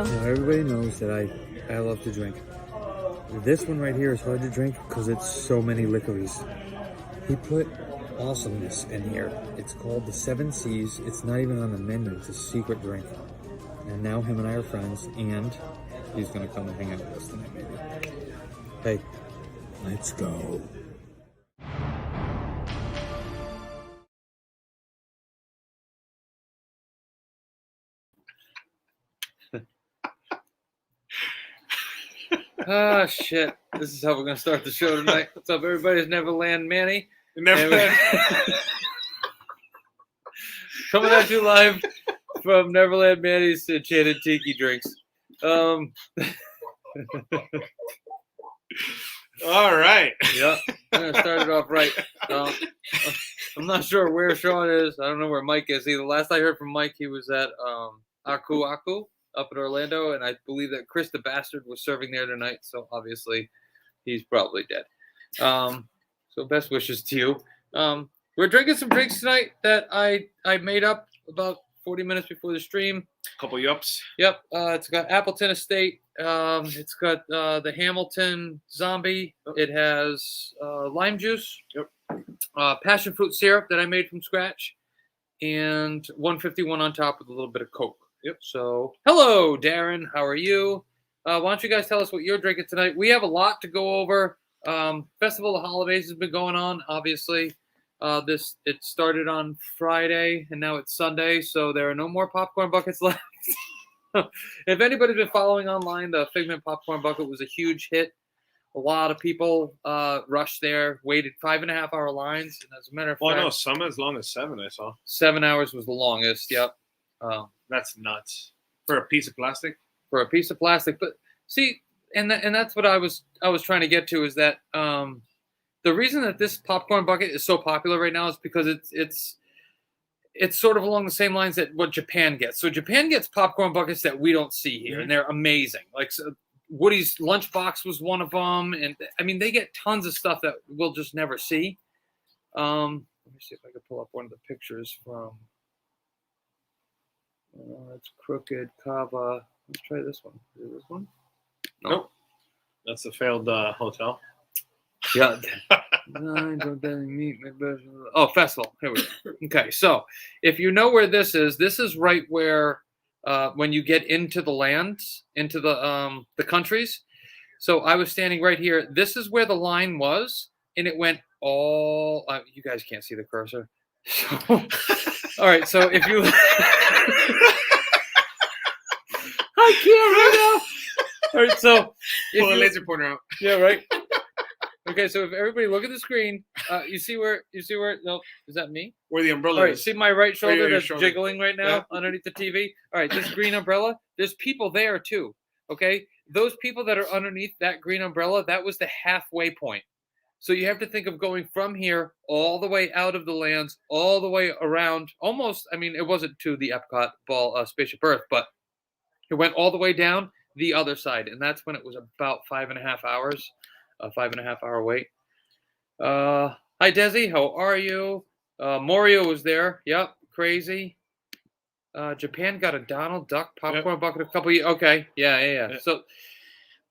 Now everybody knows that I love to drink. This one right here is hard to drink because it's so many licorice. He put awesomeness in here. It's called the Seven Seas. It's not even on the menu. It's a secret drink. And now him and I are friends, and he's gonna come and hang out with us tonight, maybe. Hey, let's go. Oh, shit. This is how we're going to start the show tonight. What's up, everybody? It's Neverland Manny. Neverland. Coming at you live from Neverland Manny's Enchanted Tiki Drinks. All right. Yeah, I'm going to start it off right. I'm not sure where Sean is. I don't know where Mike is either. Last I heard from Mike, he was at Aku Aku up in Orlando, and I believe that Chris the Bastard was serving there tonight, so obviously he's probably dead. So best wishes to you. We're drinking some drinks tonight that I made up about 40 minutes before the stream. Couple yups. Yep. It's got Appleton Estate. It's got the Hamilton Zombie. It has lime juice. Yep. Passion fruit syrup that I made from scratch. And 151 on top with a little bit of Coke. Yep. So, hello, Darren. How are you? Why don't you guys tell us what you're drinking tonight? We have a lot to go over. Festival of Holidays has been going on, obviously. It started on Friday, and now it's Sunday, so there are no more popcorn buckets left. If anybody's been following online, the Figment popcorn bucket was a huge hit. A lot of people rushed there, waited 5.5 hour lines, and as a matter of fact, no, some as long as 7. I saw 7 hours was the longest. Yep. That's nuts for a piece of plastic. For a piece of plastic, but see, and that's what I was trying to get to is that the reason that this popcorn bucket is so popular right now is because it's sort of along the same lines that what Japan gets. So Japan gets popcorn buckets that we don't see here, and they're amazing. Like Woody's Lunchbox was one of them, and I mean they get tons of stuff that we'll just never see. Let me see if I can pull up one of the pictures from. It's Crooked Kava. Let's try this one. Is this one? Nope. That's the failed hotel. Yeah. Oh, festival. Here we go. Okay, so if you know where this is right where when you get into the lands, into the countries. So I was standing right here. This is where the line was, and it went all. You guys can't see the cursor. So, all right. So if you. I can't right now. All right, so pull a laser pointer out. Yeah, right. Okay, so if everybody look at the screen, you see where? No, is that me? Where the umbrella All right, is. see my right shoulder that's shoulder. jiggling right now underneath the TV? All right, this green umbrella, there's people there too, okay? Those people that are underneath that green umbrella, that was the halfway point. So you have to think of going from here all the way out of the lands, all the way around, almost, I mean, it wasn't to the Epcot Ball Spaceship Earth, but it went all the way down the other side, and that's when it was about 5.5 hours, a 5.5 hour wait. Hi, Desi. How are you? Morio was there. Yep, crazy. Japan got a Donald Duck popcorn bucket a couple years. Okay, yeah. So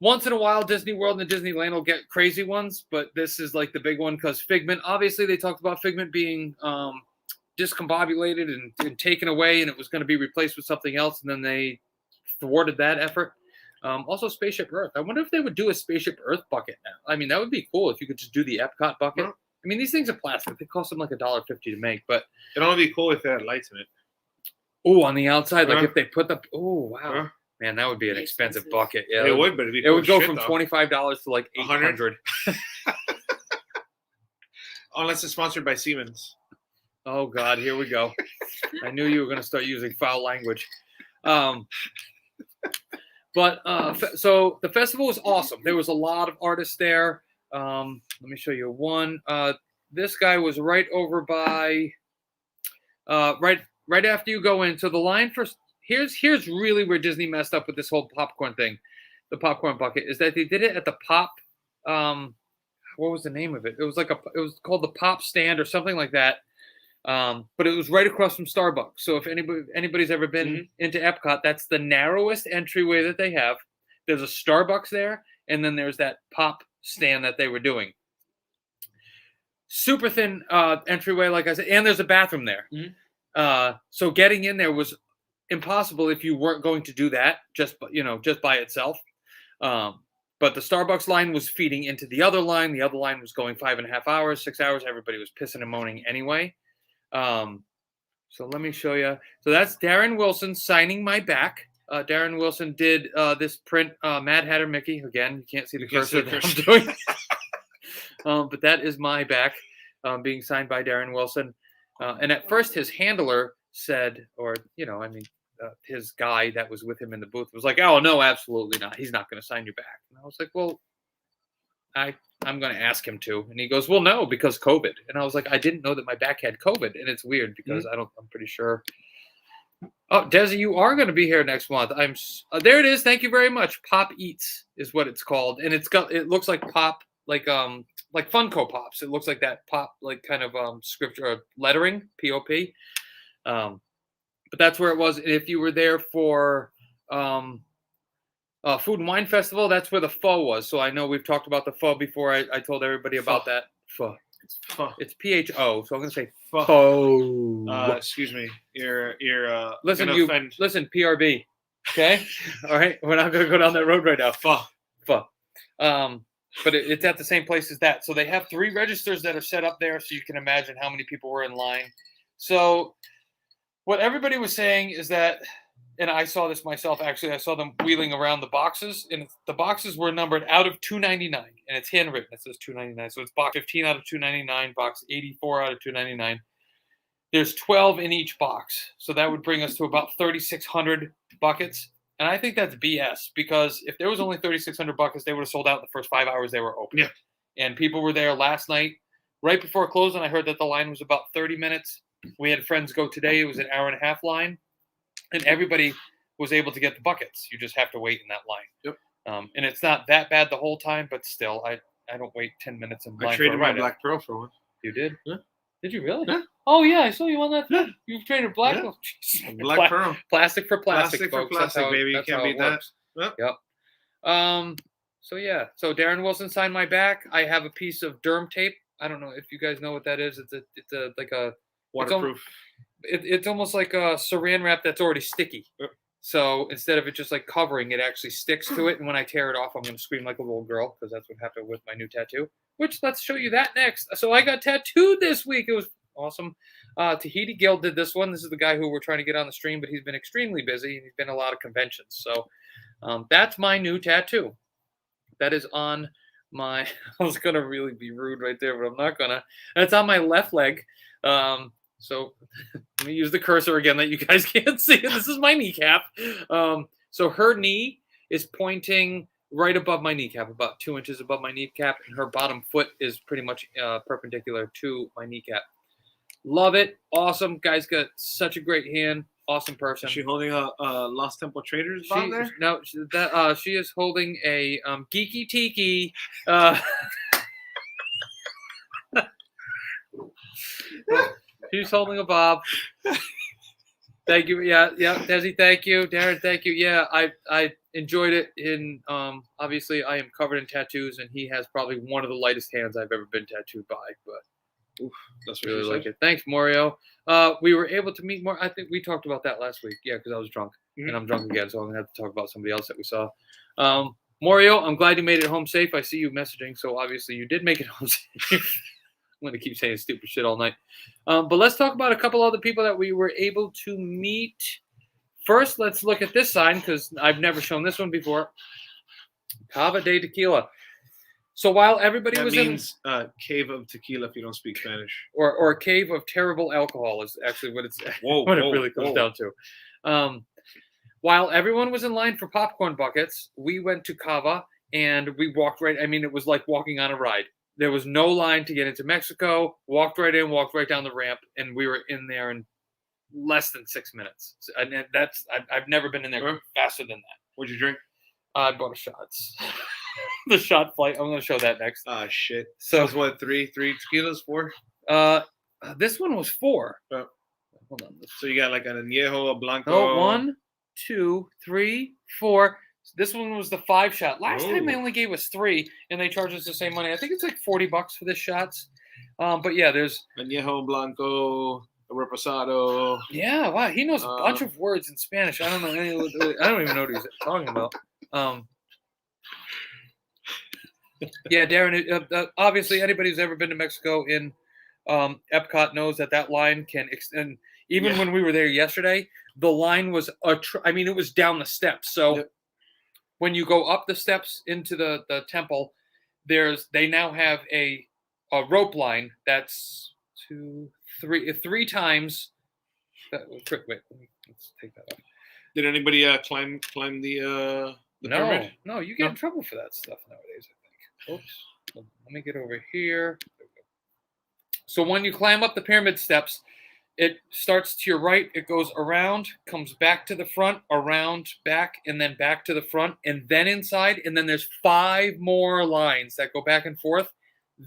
once in a while, Disney World and Disneyland will get crazy ones, but this is like the big one because Figment. Obviously, they talked about Figment being discombobulated and taken away, and it was going to be replaced with something else, and then they thwarted that effort. Also, Spaceship Earth. I wonder if they would do a Spaceship Earth bucket now. I mean, that would be cool if you could just do the Epcot bucket. I mean, these things are plastic. They cost them like $1.50 to make, but it'd only be cool if they had lights in it. Oh, on the outside, like if they put the. Oh, wow. Man, that would be an expensive bucket. Yeah, it would, but it would go from $25 to like $800. Unless it's sponsored by Siemens. Oh God, here we go. I knew you were going to start using foul language. But so the festival was awesome. There was a lot of artists there. Let me show you one. This guy was right over by right after you go in. So the line for here's really where Disney messed up with this whole popcorn thing. The popcorn bucket is that they did it at the Pop. What was the name of it? It was called the Pop Stand or something like that. But it was right across from Starbucks. So if anybody's ever been into Epcot, that's the narrowest entryway that they have. There's a Starbucks there, and then there's that pop stand that they were doing. Super thin entryway, like I said, and there's a bathroom there. So getting in there was impossible if you weren't going to do that just by itself. But the Starbucks line was feeding into the other line. The other line was going 5.5 hours, 6 hours. Everybody was pissing and moaning anyway. So let me show you. So that's Darren Wilson signing my back. Darren Wilson did this print, Mad Hatter Mickey. Again, you can't see the cursor that I'm doing. But that is my back being signed by Darren Wilson. And at first his handler said, his guy that was with him in the booth was like, oh, no, absolutely not. He's not going to sign your back. And I was like, well, I'm going to ask him to. And he goes, well, no, because COVID. And I was like, I didn't know that my back had COVID. And it's weird because I'm pretty sure. Oh, Desi, you are going to be here next month. There it is. Thank you very much. Pop Eats is what it's called. And it looks like pop, like Funko Pops. It looks like that pop, like kind of scripture or lettering, POP. But that's where it was. And if you were there for Food and Wine Festival, that's where the pho was. So I know we've talked about the pho before. I told everybody about that. Pho. It's pho. It's PHO. So I'm going to say pho. Excuse me. You're listen, PRB. Okay? All right? We're not going to go down that road right now. Pho. But it's at the same place as that. So they have 3 registers that are set up there, so you can imagine how many people were in line. So what everybody was saying is that, and I saw this myself, actually, I saw them wheeling around the boxes, and the boxes were numbered out of 299, and it's handwritten. It says 299. So it's box 15 out of 299, box 84 out of 299. There's 12 in each box. So that would bring us to about 3,600 buckets. And I think that's BS, because if there was only 3,600 buckets, they would have sold out in the first 5 hours they were open. Yeah. And people were there last night, right before closing. I heard that the line was about 30 minutes. We had friends go today. It was an 1.5 hour line. And everybody was able to get the buckets. You just have to wait in that line. Yep. And it's not that bad the whole time, but still, I don't wait 10 minutes in line. I traded my Black Pearl for one. You did? Yeah. Did you really? Yeah. Oh, yeah, I saw you on that. Yeah. You've traded Black Pearl. Yeah. Black Pearl. Plastic for plastic, Plastic for folks. plastic, baby. You can't beat that. Yep. So, yeah. So, Darren Wilson signed my back. I have a piece of derm tape. I don't know if you guys know what that is. It's like a waterproof. It's almost like a saran wrap that's already sticky. Yep. So instead of it just like covering, it actually sticks to it. And when I tear it off, I'm going to scream like a little girl, because that's what happened with my new tattoo, which let's show you that next. So I got tattooed this week. It was awesome. Tahiti Gill did this one. This is the guy who we're trying to get on the stream, but he's been extremely busy. He's been a lot of conventions. So that's my new tattoo. That is on my, I was going to really be rude right there, but I'm not going to. That's on my left leg. So let me use the cursor again that you guys can't see. This is my kneecap. So her knee is pointing right above my kneecap, about 2 inches above my kneecap, and her bottom foot is pretty much perpendicular to my kneecap. Love it. Awesome. Guy's got such a great hand. Awesome person. Is she holding a Lost Temple Traders bond there? No, she is holding a Geeky Tiki. She's holding a bob. Thank you. Yeah, Desi, thank you. Darren, thank you. Yeah, I enjoyed it. Obviously, I am covered in tattoos, and he has probably one of the lightest hands I've ever been tattooed by. But oof, that's really like it. Thanks, Mario. We were able to meet more. I think we talked about that last week. Yeah, because I was drunk, and I'm drunk again, so I'm gonna have to talk about somebody else that we saw. Mario, I'm glad you made it home safe. I see you messaging, so obviously you did make it home safe. I'm going to keep saying stupid shit all night. But let's talk about a couple other people that we were able to meet. First, let's look at this sign, because I've never shown this one before. Cava de Tequila. So while everybody was means, cave of tequila if you don't speak Spanish. Or cave of terrible alcohol is actually what it's what it really comes down to. While everyone was in line for popcorn buckets, we went to Cava, and we walked right. I mean, it was like walking on a ride. There was no line to get into Mexico. Walked right in, walked right down the ramp, and we were in there in less than 6 minutes. And I've never been in there faster than that. What'd you drink? I bought a shots. The shot flight. I'm going to show that next. Ah, shit. So what? Three tequilas? 4? This one was 4. Oh. Hold on. So you got like an añejo, a blanco. No, 1, 2, 3, 4. This one was the 5 shot. Last time they Ooh. only gave us 3, and they charged us the same money. I think it's like $40 for this shots. But yeah, there's Añejo, blanco, reposado. yeah. Wow, he knows a bunch of words in Spanish. I don't know any. I don't even know what he's talking about. Yeah, Darren. Obviously, anybody who's ever been to Mexico in Epcot knows that line can extend. Even when we were there yesterday, the line was I mean, it was down the steps. So when you go up the steps into the temple, they now have a rope line that's 3 times. Wait, let's take that off. Did anybody climb the pyramid? No, you get in trouble for that stuff nowadays, I think. Oops. Let me get over here. So when you climb up the pyramid steps, it starts to your right, it goes around, comes back to the front, around, back, and then back to the front, and then inside, and then there's 5 more lines that go back and forth.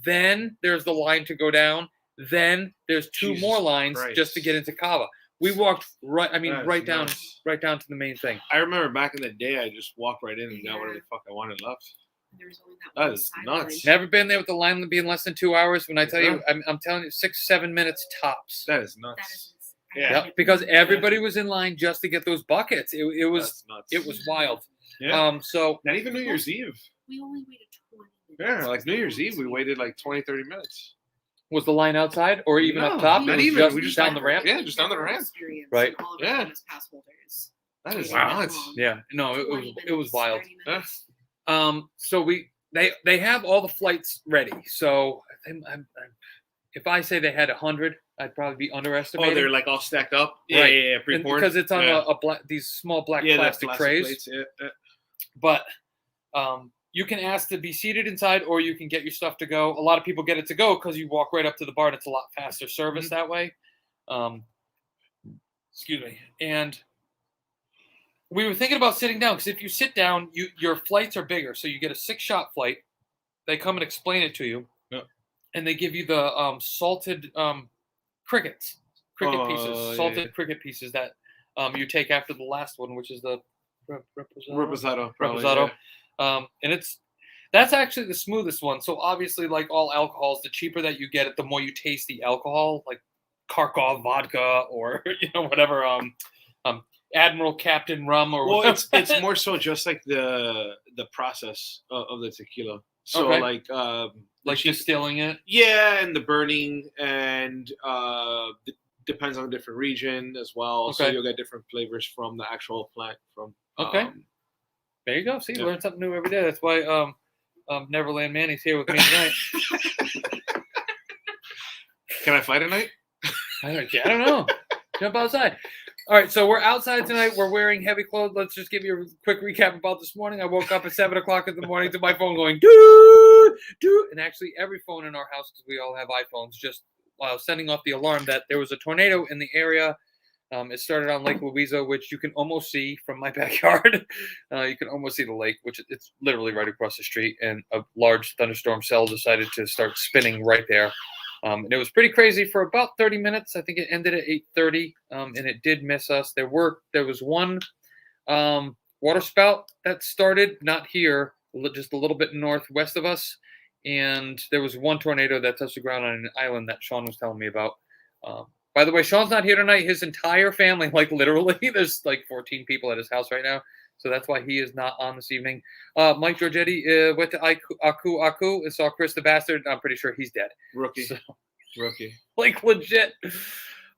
Then there's the line to go down. Then there's 2 more lines just to get into Cava. We walked right down to the main thing. I remember back in the day, I just walked right in and got whatever the fuck I wanted left. There's only That is nuts. Never been there with the line being less than 2 hours. When I tell you, I'm telling you, 6-7 minutes tops. That is nuts. Yeah, because everybody was in line just to get those buckets. It was nuts. It was wild. Yeah. So not even New Year's Eve. We only waited 20 minutes. Yeah, like New Year's Eve, we waited like 20-30 minutes. was the line outside or even up top? Not It was even. We just down the ramp. Yeah, just down the ramp. Right. All of Yeah. our pass holders. That is Wow. nuts. Yeah. No, it was wild. 30 minutes. So they have all the flights ready. So if I say they had 100, I'd probably be underestimating. Oh, they're like all stacked up. Right. Yeah. Pre-poured. Because it's on these small black plastic trays. Plates, yeah. But you can ask to be seated inside, or you can get your stuff to go. A lot of people get it to go because you walk right up to the bar, and it's a lot faster service that way. Excuse me. And we were thinking about sitting down because if you sit down, your flights are bigger. So you get a 6-shot flight. They come and explain it to you, and they give you the salted cricket pieces, salted cricket pieces that you take after the last one, which is the Reposado. Reposado. And that's actually the smoothest one. So obviously, like all alcohols, the cheaper that you get it, the more you taste the alcohol, like Kharkov vodka or whatever, Admiral Captain rum or well, whatever. it's more so just like the process of the tequila. So like distilling it. Yeah, and the burning and depends on the different region as well. So you'll get different flavors from the actual plant from. There you go. See, learn something new every day. That's why Neverland Manny's here with me tonight. Can I fly tonight? I don't know. Jump outside. All right, so we're outside tonight. We're wearing heavy clothes. Let's just give you a quick recap about this morning. I woke up at 7 o'clock in the morning to my phone going, doo, doo. And actually, every phone in our house, because we all have iPhones, just sending off the alarm that there was a tornado in the area. It started on Lake Louisa, which you can almost see from my backyard. You can almost see the lake, which it's literally right across the street. And a large thunderstorm cell decided to start spinning right there. And it was pretty crazy for about 30 minutes. I think it ended at 8:30, and it did miss us. There was one water spout that started, not here, just a little bit northwest of us. And there was one tornado that touched the ground on an island that Sean was telling me about. By the way, Sean's not here tonight. His entire family, like literally, there's like 14 people at his house right now. So that's why he is not on this evening. Mike Georgetti went to Aku and saw Chris the Bastard. I'm pretty sure he's dead. Rookie. So, Rookie. like legit.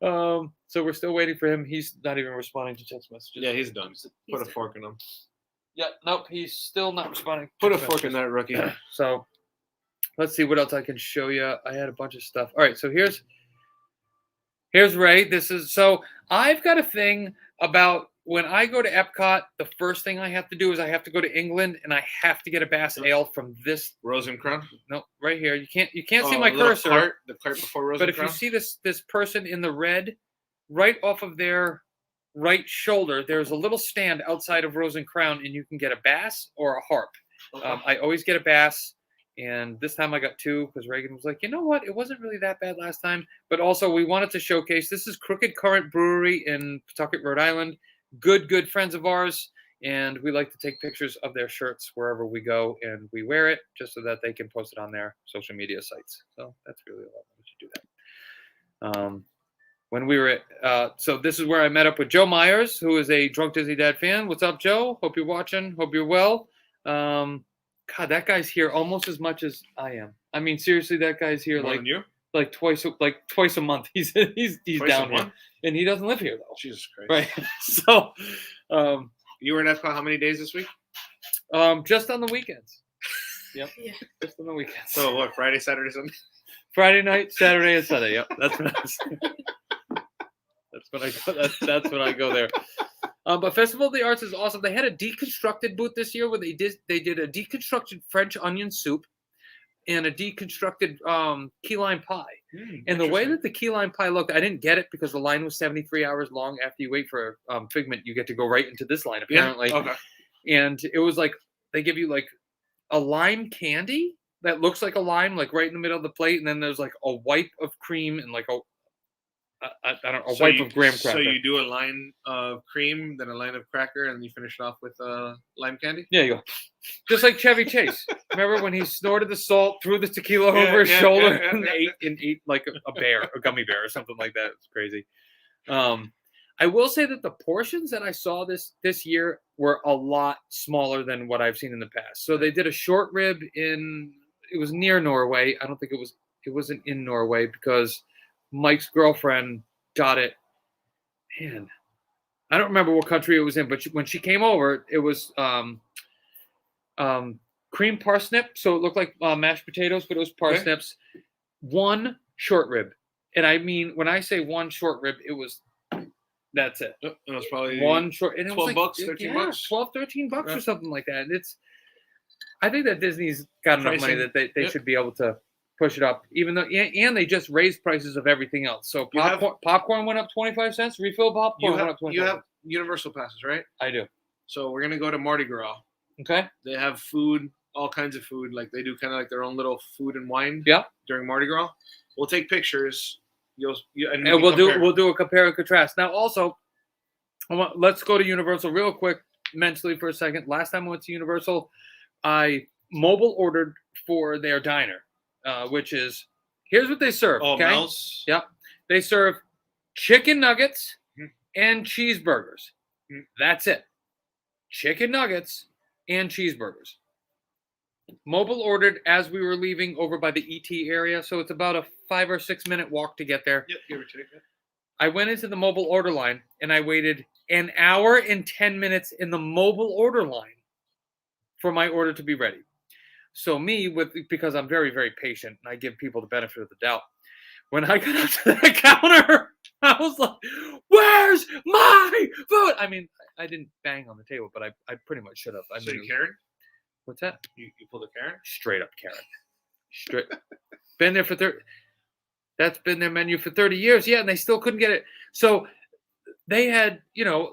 So we're still waiting for him. He's not even responding to text messages. Yeah, he's done. Put a fork in him. Yeah, nope, he's still not responding. Put a fork in that rookie. So let's see what else I can show you. I had a bunch of stuff. All right, so here's Ray. So I've got a thing about when I go to Epcot, the first thing I have to do is I have to go to England and I have to get a Bass Ale from this Rosencrown. No, right here. You can't see my cursor. The cart before Rosencrown. But if you see this person in the red, right off of their right shoulder, there's a little stand outside of Rose and Crown, and you can get a bass or a harp. I always get a bass, And this time I got 2 because Reagan was like, you know what? It wasn't really that bad last time. But also we wanted to showcase, this is Crooked Current Brewery in Pawtucket, Rhode Island. Good friends of ours. And we like to take pictures of their shirts wherever we go, and we wear it just so that they can post it on their social media sites. So that's really all I wanted to do that. When we were at, so this is where I met up with Joe Myers, who is a Drunk Disney Dad fan. What's up, Joe? Hope you're watching. Hope you're well. God, that guy's here almost as much as I am. I mean, seriously, that guy's here More than you? like twice a month. He's Twice down a month? here, and he doesn't live here though. Jesus Christ. Right. So, You were in Epcot how many days this week? just on the weekends. Yep. Yeah. Just on the weekends. So what? Friday, Saturday, Sunday. Friday night, Saturday, and Sunday. Yep, that's when I was. That's when I go. That's when I go there. But Festival of the Arts is awesome. They had a deconstructed booth this year where they did a deconstructed French onion soup and a deconstructed key lime pie. And the way that the key lime pie looked, I didn't get it because the line was 73 hours long. After you wait for Figment, you get to go right into this line apparently. Yeah. Okay. And it was like they give you like a lime candy that looks like a lime, like right in the middle of the plate, and then there's like a wipe of cream and like a wipe of graham cracker. So you do a line of cream, then a line of cracker, and you finish it off with lime candy? Yeah, you go. Just like Chevy Chase. Remember when he snorted the salt, threw the tequila over his shoulder, and ate like a bear, a gummy bear or something like that? It's crazy. I will say that the portions that I saw this year were a lot smaller than what I've seen in the past. So they did a short rib it was near Norway. I don't think it wasn't in Norway because Mike's girlfriend got it. Man, I don't remember what country it was in, but when she came over, it was cream parsnip. So it looked like mashed potatoes, but it was parsnips. Okay. One short rib. And I mean, when I say one short rib, that's it. It was probably one short. And it 12 was bucks, 13 bucks? 12, 13 bucks or something like that. And I think that Disney's got enough money that they should be able to push it up, even though, and they just raised prices of everything else. So popcorn went up 25 cents. Refill popcorn went up 25 cents. You have Universal passes, right? I do. So we're gonna go to Mardi Gras. Okay. They have food, all kinds of food. Like they do kind of like their own little food and wine. Yeah. During Mardi Gras, we'll take pictures. And we'll do a compare and contrast. Now, also, let's go to Universal real quick mentally for a second. Last time I went to Universal, I mobile ordered for their diner. Which is, here's what they serve. Oh, okay? Mel's? Yep. They serve chicken nuggets and cheeseburgers. That's it. Chicken nuggets and cheeseburgers. Mobile ordered as we were leaving over by the ET area, so it's about a 5 or 6 minute walk to get there. Yep, give or take it. I went into the mobile order line and I waited an hour and 10 minutes in the mobile order line for my order to be ready. So because I'm very, very patient and I give people the benefit of the doubt, when I got up to the counter, I was like, where's my food? I mean, I didn't bang on the table, but I pretty much should have. So you Karen? What's that? You pulled a Karen? Straight up Karen. Straight. Been there for 30. That's been their menu for 30 years. Yeah, and they still couldn't get it. So they had,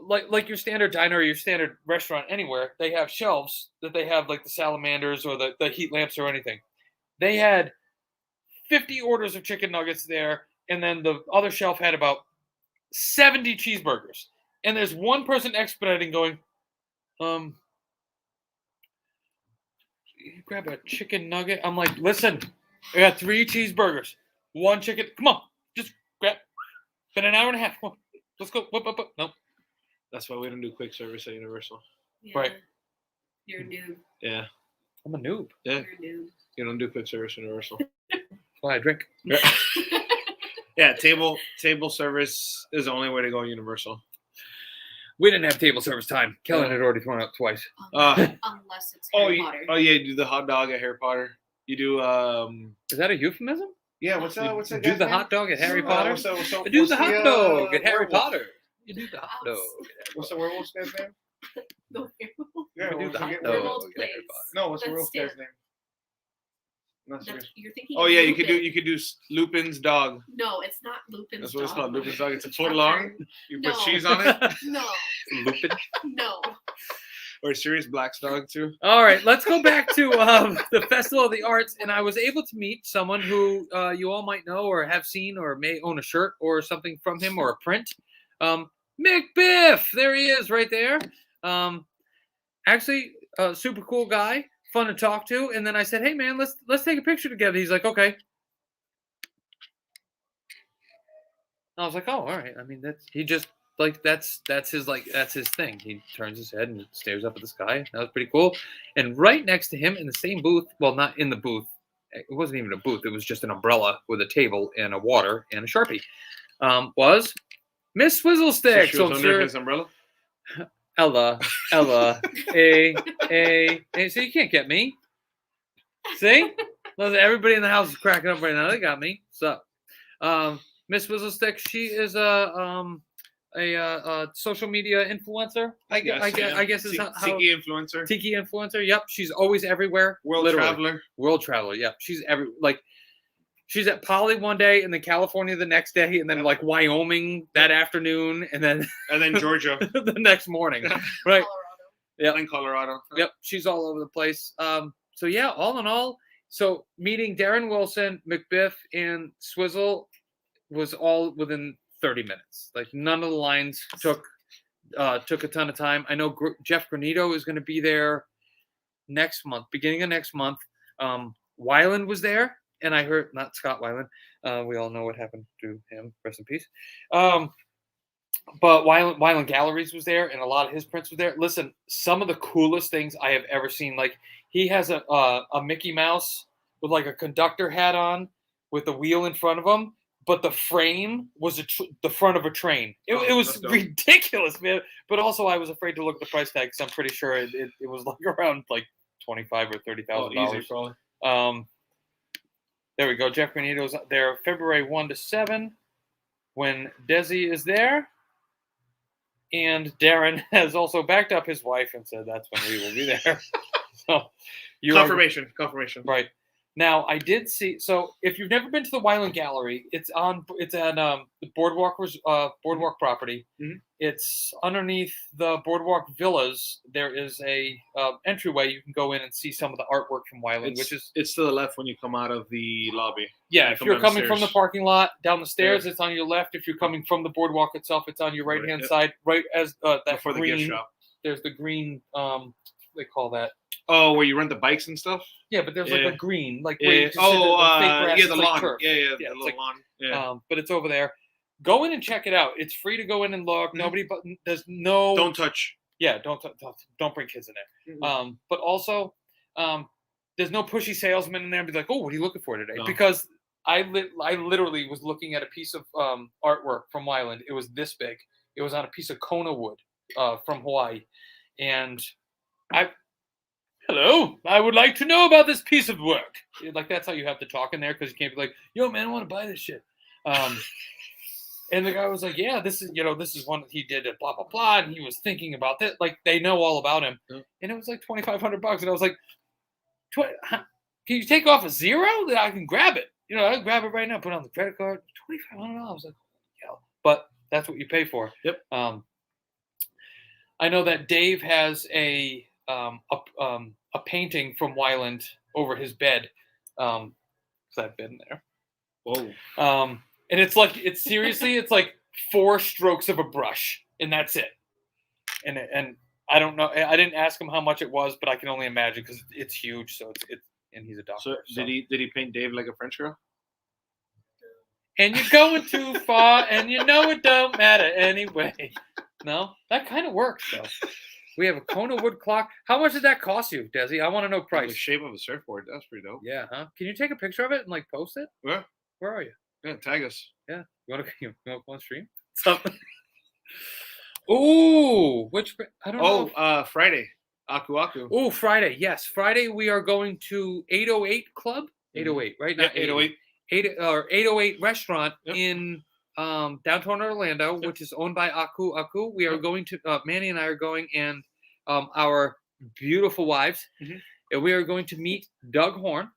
like your standard diner or your standard restaurant anywhere, they have shelves that they have like the salamanders or the heat lamps or anything. They had 50 orders of chicken nuggets there, and then the other shelf had about 70 cheeseburgers. And there's one person expediting going, you grab a chicken nugget. I'm like, listen, I got 3 cheeseburgers, 1 chicken. Come on, just grab. Been an hour and a half. Come on. Let's go. Nope. That's why we don't do quick service at Universal. Yeah. Right. You're a noob. Yeah. I'm a noob. Yeah. You're a noob. You don't do quick service at Universal. That's why I drink. Yeah, table service is the only way to go at Universal. We didn't have table service time. Kellen had already thrown up twice. Unless it's Harry Potter. Oh yeah, you do the hot dog at Harry Potter. You do Is that a euphemism? Yeah, what's that? What's that? Do the hot dog at Harry Potter? Do the hot dog at Harry Potter. You do the hot dog. What's the werewolf's guy's name? The werewolf. Yeah, do the hot dog Werewolf at Harry plays. Potter. No, what's the That's werewolf's guy's Stan. name? Not serious. You're thinking. Oh of yeah, Lupin. you could do Lupin's dog. No, it's not Lupin's That's what it's dog. called. Lupin's dog. It's a foot long. You put No. cheese on it. No. Lupin. No. Or Sirius Black's dog too. All right, let's go back to the Festival of the Arts, and I was able to meet someone who you all might know or have seen or may own a shirt or something from him or a print. Mick Biff, there he is, right there. Actually, a super cool guy, fun to talk to. And then I said, "Hey, man, let's take a picture together." He's like, "Okay." I was like, "Oh, all right." I mean, that's his thing. He turns his head and stares up at the sky. That was pretty cool. And right next to him in the same booth, well, not in the booth. It wasn't even a booth. It was just an umbrella with a table and a water and a Sharpie. Was Miss Wizzlestick. So she was under his umbrella? Ella, a. So you can't get me. See? Everybody in the house is cracking up right now. They got me. So, Miss Wizzlestick, she is a social media influencer. I guess is how Tiki influencer. Tiki influencer. Yep, she's always everywhere. World traveler. World traveler. Yep, she's she's at Poly one day, and then California the next day, and then like Wyoming that afternoon, and then Georgia the next morning. Right. Colorado. And Colorado. Yep, she's all over the place. So yeah, all in all, so meeting Darren Wilson, McBiff, and Swizzle was all within 30 minutes. Like none of the lines took a ton of time. I know Jeff Granito is going to be there next month, beginning of next month. Weiland was there, and I heard not Scott Weiland. We all know what happened to him. Rest in peace. But Wyoming Galleries was there, and a lot of his prints were there. Listen, some of the coolest things I have ever seen. Like he has a Mickey Mouse with like a conductor hat on, with a wheel in front of him, but the frame was the front of a train. It was ridiculous, man. But also, I was afraid to look at the price tag because I'm pretty sure it was like around like $25,000 or $30,000. There we go. Jeff Granito's there February 1 to 7 when Desi is there. And Darren has also backed up his wife and said that's when we will be there. So Confirmation. Right. Now I did see. So if you've never been to the Wyoming Gallery, it's at the Boardwalk property. Mm-hmm. It's underneath the Boardwalk Villas. There is a entryway you can go in and see some of the artwork from Wyoming, it's to the left when you come out of the lobby. Yeah, if you're coming from the parking lot down the stairs, it's on your left. If you're coming from the boardwalk itself, it's on your right hand side. Right as that before green, the gift shop. There's the green. They call that. Oh, where you rent the bikes and stuff? Yeah, but there's like a green, like the lawn. Turf. Yeah, the little lawn. Yeah. But it's over there. Go in and check it out. It's free to go in and look. Mm-hmm. Nobody, but there's no. Don't touch. Yeah, don't bring kids in there. Mm-hmm. But also, there's no pushy salesman in there and be like, "Oh, what are you looking for today?" No. Because I literally was looking at a piece of artwork from Wyland. It was this big. It was on a piece of Kona wood from Hawaii, and hello, I would like to know about this piece of work. Like that's how you have to talk in there because you can't be like, "Yo, man, I want to buy this shit." And the guy was like, "Yeah, this is one he did at blah blah blah," and he was thinking about that. Like they know all about him, and it was like $2,500, and I was like, "Can you take off a zero that I can grab it? I can grab it right now, put it on the credit card. $2,500." I was like, "Yeah," but that's what you pay for. Yep. I know that Dave has a painting from Wyland over his bed. I've been there. Whoa. And it's like 4 strokes of a brush, and that's it. And I don't know. I didn't ask him how much it was, but I can only imagine because it's huge. So it's and he's a doctor. So did he paint Dave like a French girl? And you're going too far, and you know it don't matter anyway. No, that kind of works though. We have a Kona wood clock. How much did that cost you, Desi? I want to know price. The shape of a surfboard. That's pretty dope. Yeah, huh? Can you take a picture of it and post it? Where? Where are you? Yeah, tag us. Yeah. You want to go on stream? Something. Ooh, I don't know. Friday. Aku Aku. Oh, Friday. Yes, Friday we are going to 808 Club. 808, right? Not 808. 808 restaurant in downtown Orlando, which is owned by Aku Aku. We are going to Manny and I are going, and our beautiful wives, and we are going to meet Doug Horn,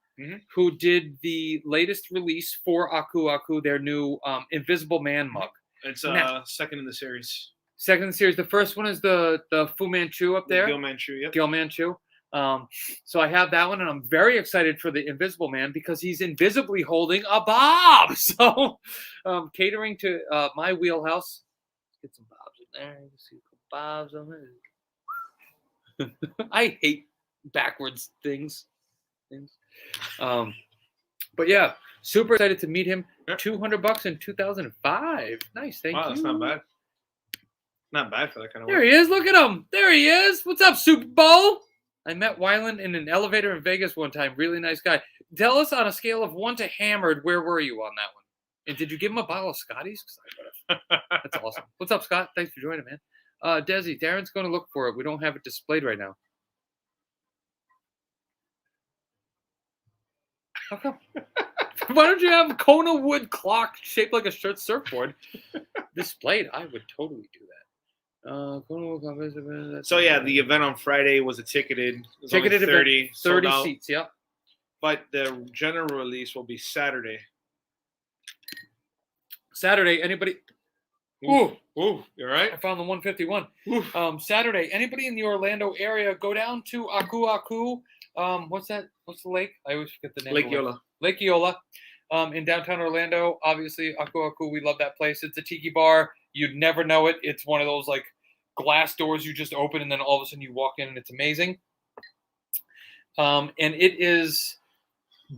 who did the latest release for Aku Aku, their new Invisible Man mug. It's second in the series. Second in the series. The first one is the Fu Manchu up there. Gil Manchu, yep. Gil Manchu. So I have that one, and I'm very excited for the Invisible Man because he's invisibly holding a bob. So catering to my wheelhouse. Let's get some bobs in there. You can see bobs on there. I hate backwards things. But yeah, super excited to meet him. $200 in 2005. Nice, thank you. Wow, that's not bad. Not bad for that kind of There work. he is. Look at him. There he is. What's up, Super Bowl? I met Wyland in an elevator in Vegas one time. Really nice guy. Tell us on a scale of 1 to hammered, where were you on that one? And did you give him a bottle of Scotty's? That's awesome. What's up, Scott? Thanks for joining, man. Desi, Darren's going to look for it. We don't have it displayed right now. How come? Why don't you have a Kona wood clock shaped like a shirt surfboard displayed? I would totally do that. So yeah, the event on Friday was a ticketed. Ticketed 30 seats. Yeah. But the general release will be Saturday. Saturday. Anybody? Ooh, you're right. I found the 151. Saturday. Anybody in the Orlando area? Go down to Aku Aku. What's that? What's the lake? I always forget the name. Lake Yola. Lake Yola. In downtown Orlando. Obviously, Aku Aku. We love that place. It's a tiki bar. You'd never know it. It's one of those like glass doors you just open and then all of a sudden you walk in and it's amazing. And it is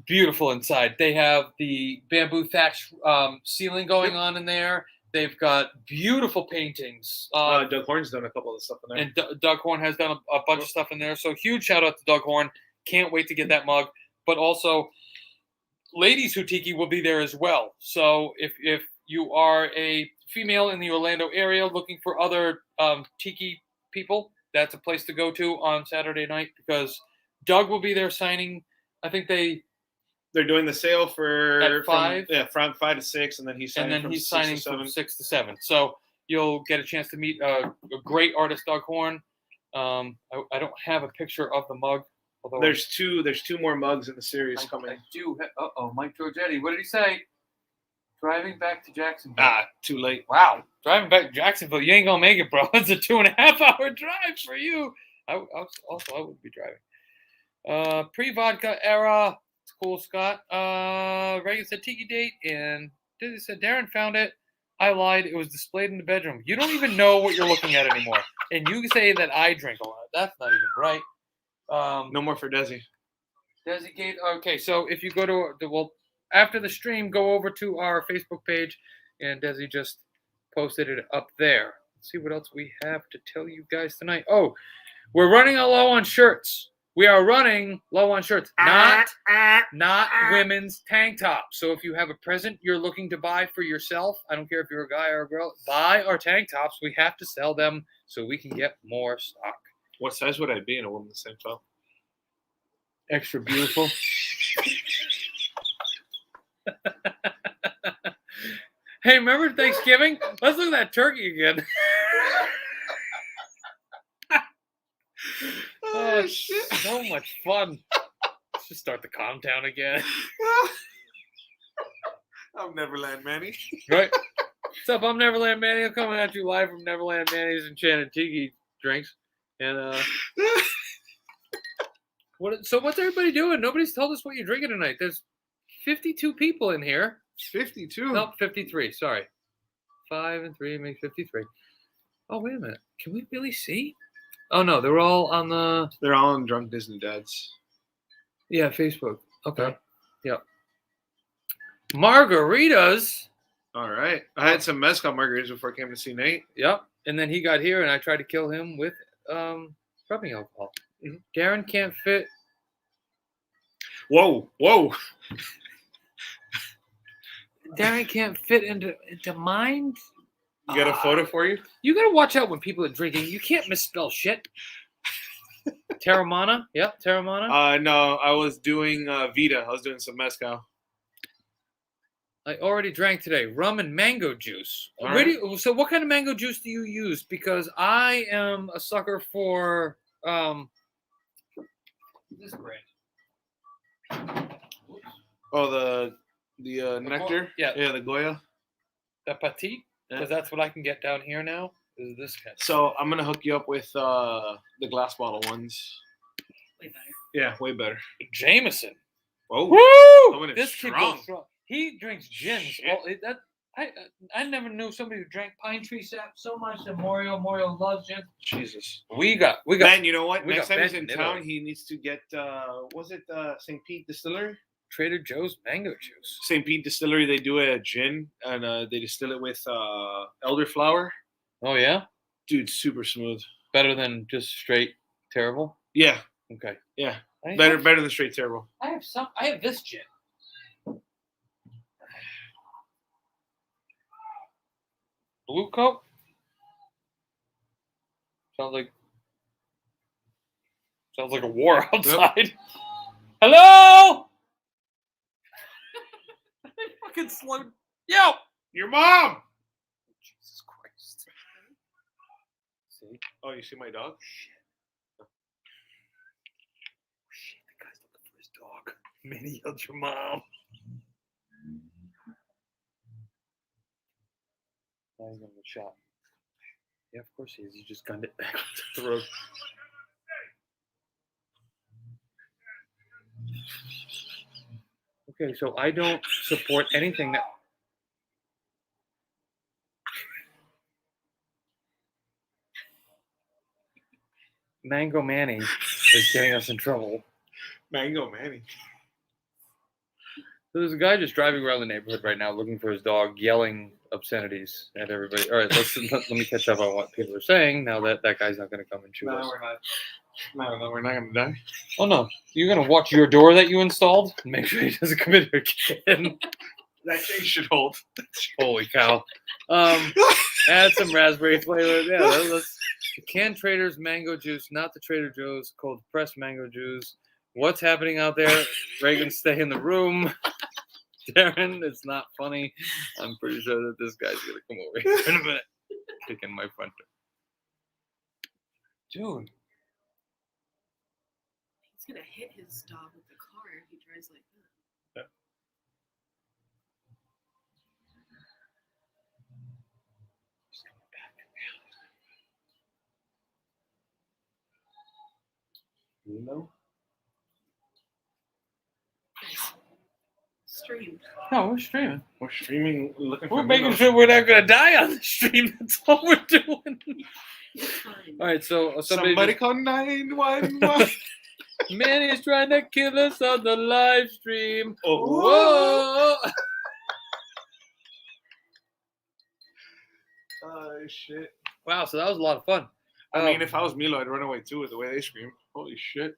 beautiful inside. They have the bamboo thatch ceiling going on in there. They've got beautiful paintings. Doug Horn's done a couple of stuff in there. And Doug Horn has done a bunch of stuff in there. So huge shout out to Doug Horn. Can't wait to get that mug. But also, Ladies Who Tiki will be there as well. So if you are a female in the Orlando area looking for other tiki people, that's a place to go to on Saturday night because Doug will be there signing. I think they're doing the sale for at 5. From 5 to 6, and then he's signing from 6 to 7. So you'll get a chance to meet a great artist, Doug Horn. I don't have a picture of the mug. There's two more mugs in the series coming. I do. Mike Georgetti. What did he say? Driving back to Jacksonville. Too late. Wow. Driving back to Jacksonville. You ain't going to make it, bro. It's a 2.5-hour drive for you. I would be driving. Pre-vodka era. It's cool, Scott. Reagan said tiki date. And Disney said Darren found it. I lied. It was displayed in the bedroom. You don't even know what you're looking at anymore. And you say that I drink a lot. That's not even right. No more for Desi. Desi Gate. Okay, so if you go to after the stream, go over to our Facebook page, and Desi just posted it up there. Let's see what else we have to tell you guys tonight. Oh, we're running low on shirts. We are running low on shirts, not women's tank tops. So if you have a present you're looking to buy for yourself, I don't care if you're a guy or a girl, buy our tank tops. We have to sell them so we can get more stock. What size would I be in a woman's tank top? Extra beautiful. Hey, remember Thanksgiving? Let's look at that turkey again. Oh, shit. So much fun. Let's just start the countdown again. I'm Neverland Manny. Right. What's up? I'm Neverland Manny. I'm coming at you live from Neverland Manny's Enchanted Tiki Drinks. And, so what's everybody doing? Nobody's told us what you're drinking tonight. There's 52 people in here. 52? Nope, 53. Sorry. 5 and 3 make 53. Oh, wait a minute. Can we really see? Oh, no. They're all on the... They're all on Drunk Disney Dads. Yeah, Facebook. Okay. Yep. Margaritas. All right. I had some mezcal margaritas before I came to see Nate. Yep. And then he got here, and I tried to kill him with rubbing alcohol. Mm-hmm. Darren can't fit. Whoa. Darren can't fit into mine. You got a photo for you? You got to watch out when people are drinking. You can't misspell shit. Terramana? Yep, Terramana. No, I was doing Vita. I was doing some mezcal. I already drank today. Rum and mango juice. So what kind of mango juice do you use? Because I am a sucker for this brand. Oh, the nectar? Yeah. Yeah, the Goya. The Petit? Because that's what I can get down here now. is this kind. So I'm gonna hook you up with the glass bottle ones. Way better. Yeah, way better. Jameson. Oh, Woo! coming in This kid strong. goes strong. He drinks gins. Shit. I never knew somebody who drank pine tree sap so much that Mario loves gin. Jesus. We got. Man, you know what? we Next got time he's in Ben town, Nitto. he needs to get was it St. Pete Distillery? Trader Joe's mango juice. St. Pete Distillery, they do a gin and they distill it with elderflower. Oh yeah, Dude, super smooth. better than just straight terrible. Yeah, Okay. yeah. I Better have, than straight terrible. I have some. I have this gin. Blue Coat. Sounds like a war outside. Hello. I fucking slowed. Yo. Your mom! Jesus Christ. See? Oh, you see my dog? Shit, the guy's looking for his dog. Minnie yelled your mom. Now he's gonna get shot. Yeah, of course he is. He just gunned it back onto the road. Okay, so I don't support anything that. Mango Manny is getting us in trouble. Mango Manny. So there's a guy just driving around the neighborhood right now looking for his dog, yelling obscenities at everybody. All right, let me catch up on what people are saying now that that guy's not going to come and shoot us. No, we're not gonna die. Oh no, you're going to watch your door that you installed and make sure he doesn't come in here again. That thing should hold. Holy cow. Add some raspberry flavor. Yeah, let's canned Trader's mango juice, not the Trader Joe's cold pressed mango juice. What's happening out there? Reagan, stay in the room. Darren, it's not funny. I'm pretty sure that this guy's gonna come over here in a minute. Kicking my front door. Dude. He's gonna hit his dog with the car if he drives like that. You know? Stream. No, we're streaming. We're streaming, looking for We're making Milo. sure we're not gonna die on the stream. That's all we're doing. It's fine. All right, so Somebody call 911. Manny's trying to kill us on the live stream. Oh. Whoa! Oh, shit. Wow, so that was a lot of fun. I mean, if I was Milo, I'd run away too with the way they scream. Holy shit.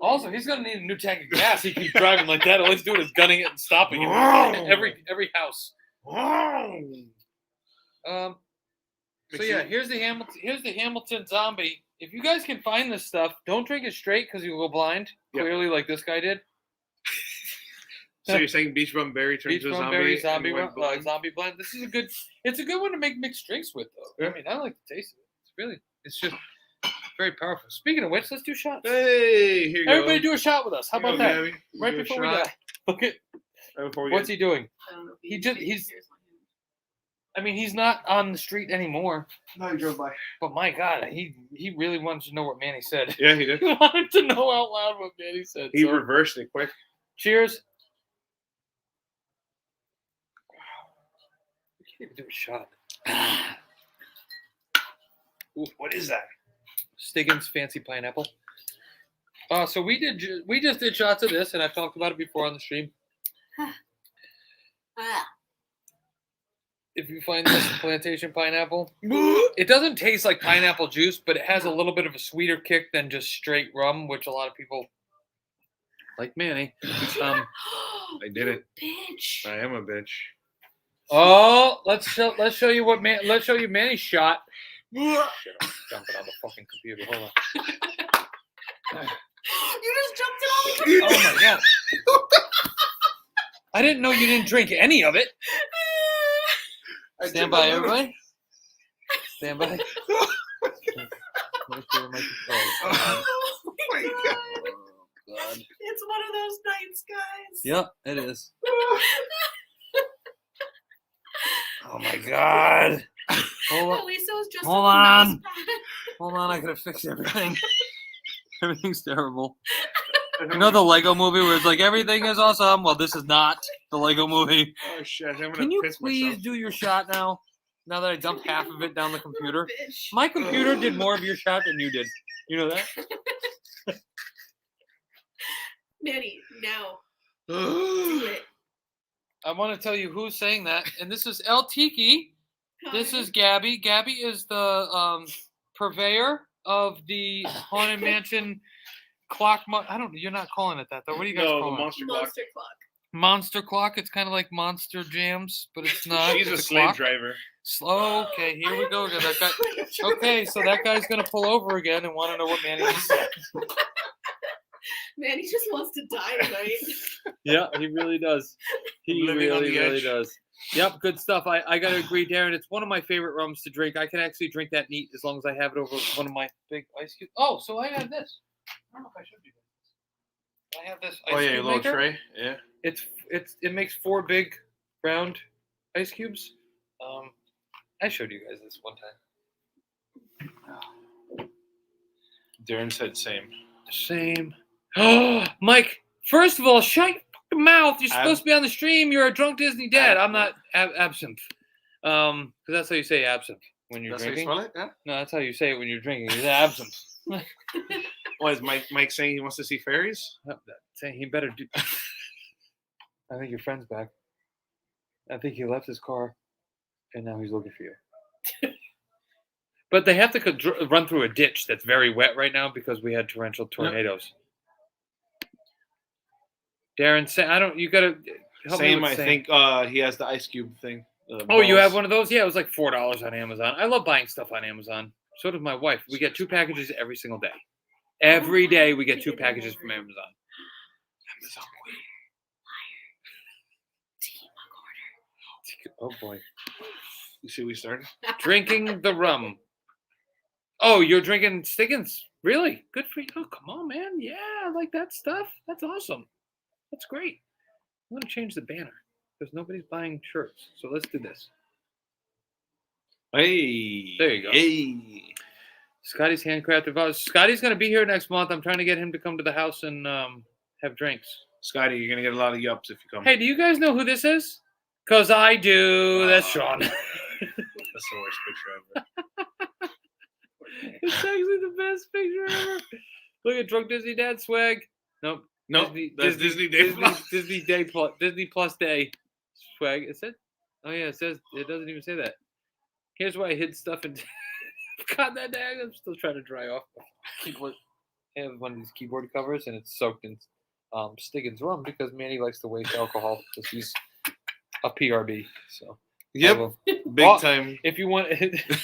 Also, he's gonna need a new tank of gas. He keeps driving like that. All he's doing is gunning it and stopping it. Every house. So yeah, here's the Hamilton zombie. If you guys can find this stuff, don't drink it straight because you'll go blind. Yep. Clearly, like this guy did. So you're saying Beach Rum Berry turns Beach to a rum zombie? berry and zombie went blind? zombie blend. This is it's a good one to make mixed drinks with though. Yeah. I mean, I like the taste of it. It's just very powerful. Speaking of which, let's do shots. Hey, here you Everybody go. do a shot with us. How about that? Gabby. Right Do a before we shot. die. Okay. Right before we What's get... he doing? I don't know if He just- he's- here's my hand. I mean, he's not on the street anymore. No, he drove by. But my God, he really wanted to know what Manny said. Yeah, he did. He wanted to know out loud what Manny said. He So, reversed it quick. cheers. We can't even do a shot. Ooh, what is that? Stiggins Fancy Pineapple. So we just did shots of this, and I've talked about it before on the stream. Ah, If you find this Plantation Pineapple, it doesn't taste like pineapple juice, but it has a little bit of a sweeter kick than just straight rum, which a lot of people, like Manny. I did it. bitch. I am a bitch. Oh, let's show you what let's show you Manny's shot. Shit, I'm jumping on the fucking computer. Hold on. You just jumped it on the Oh my God. I didn't know you didn't drink any of it. Stand by, everybody. Stand by. Oh my God. God. It's one of those nights, guys. Yep, it is. Oh my God. Hold At least it was just Hold a mouse on. pad. Hold on, I gotta fix everything. Everything's terrible. You know the Lego movie where it's like everything is awesome? Well, this is not the Lego movie. Oh shit! I'm gonna Can you piss please myself. do your shot now? Now that I dumped half of it down the computer. Bitch. My computer did more of your shot than you did. You know that? Manny, now. Do it. I want to tell you who's saying that. And this is El Tiki. This Hi. is Gabby. Gabby is the purveyor of the Haunted Mansion clock. I don't. You're not calling it that though. What do you guys No, call the it? monster clock. Monster clock. Monster clock. It's kind of like Monster Jams, but it's not. She's It's a slave clock. driver. Slow. Okay, here we go. That guy. Okay, so that guy's gonna pull over again and want to know what Manny just said. Manny just wants to die tonight. Yeah, he really does. He Living on the really edge. does. Yep, good stuff. I got to agree, Darren. It's one of my favorite rums to drink. I can actually drink that neat as long as I have it over one of my big ice cubes. Oh, so I have this. I don't know if I should do this. I have this ice Oh yeah, cube your little maker. tray. Yeah. It makes 4 big round ice cubes. I showed you guys this one time. Darren said same. Same. Oh, Mike. First of all, shut your fucking mouth. You're supposed to be on the stream. You're a drunk Disney dad. I'm not absinthe. Because that's how you say absinthe when you're That's how you drinking. smell it? Yeah. No, that's how you say it when you're drinking. It's absinthe. What is Mike saying? He wants to see fairies? Saying he better do. I think your friend's back. I think he left his car, and now he's looking for you. But they have to run through a ditch that's very wet right now because we had torrential tornadoes. Darren, say I don't. You gotta help me Same. with I Sam. think he has the ice cube thing. Oh, you have one of those? Yeah, it was like $4 on Amazon. I love buying stuff on Amazon. So does my wife. We get 2 packages every single day. Every day we get 2 packages from Amazon. Amazon Oh boy. You see, we started. Drinking the rum. Oh, you're drinking Stiggins? Really? Good for you. Oh, come on, man. Yeah, I like that stuff. That's awesome. That's great. I'm gonna change the banner because nobody's buying shirts. So let's do this. Hey. There you go. Hey. Scotty's handcrafted vase. Scotty's gonna be here next month. I'm trying to get him to come to the house and have drinks. Scotty, you're gonna get a lot of yups if you come. Hey, do you guys know who this is? Cause I do. That's Sean. That's the worst picture ever. It's actually the best picture ever. Look at Drunk Disney Dad swag. Nope. Nope. That's Disney Day Plus. Disney Plus Day swag. It said. Oh yeah, it says. It doesn't even say that. Here's why I hid stuff and got that tag. I'm still trying to dry off. Keyboard. I have one of these keyboard covers and it's soaked in Stiggins rum because Manny likes to waste alcohol because he's a PRB. So. Yep. Big Oh, time. If you want,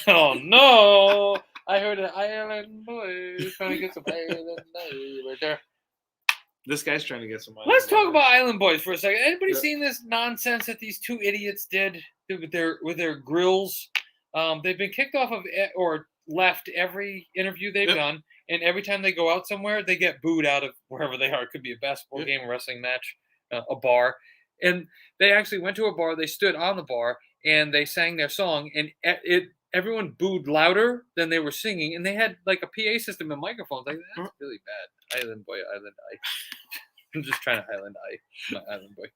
oh no! I heard an island boy trying to get some island boy right there. This guy's trying to get some money. Let's talk about Island Boys for a second. Anybody Yeah. seen this nonsense that these 2 idiots did with their grills? They've been kicked off of or left every interview they've Yep. done, and every time they go out somewhere, they get booed out of wherever they are. It could be a basketball Yep. game, a wrestling match, a bar, and they actually went to a bar. They stood on the bar and they sang their song, and everyone booed louder than they were singing, and they had like a PA system and microphones. Like that's really bad. Island Boy, Island Eye. I'm just trying to Island Eye, my Island Boy.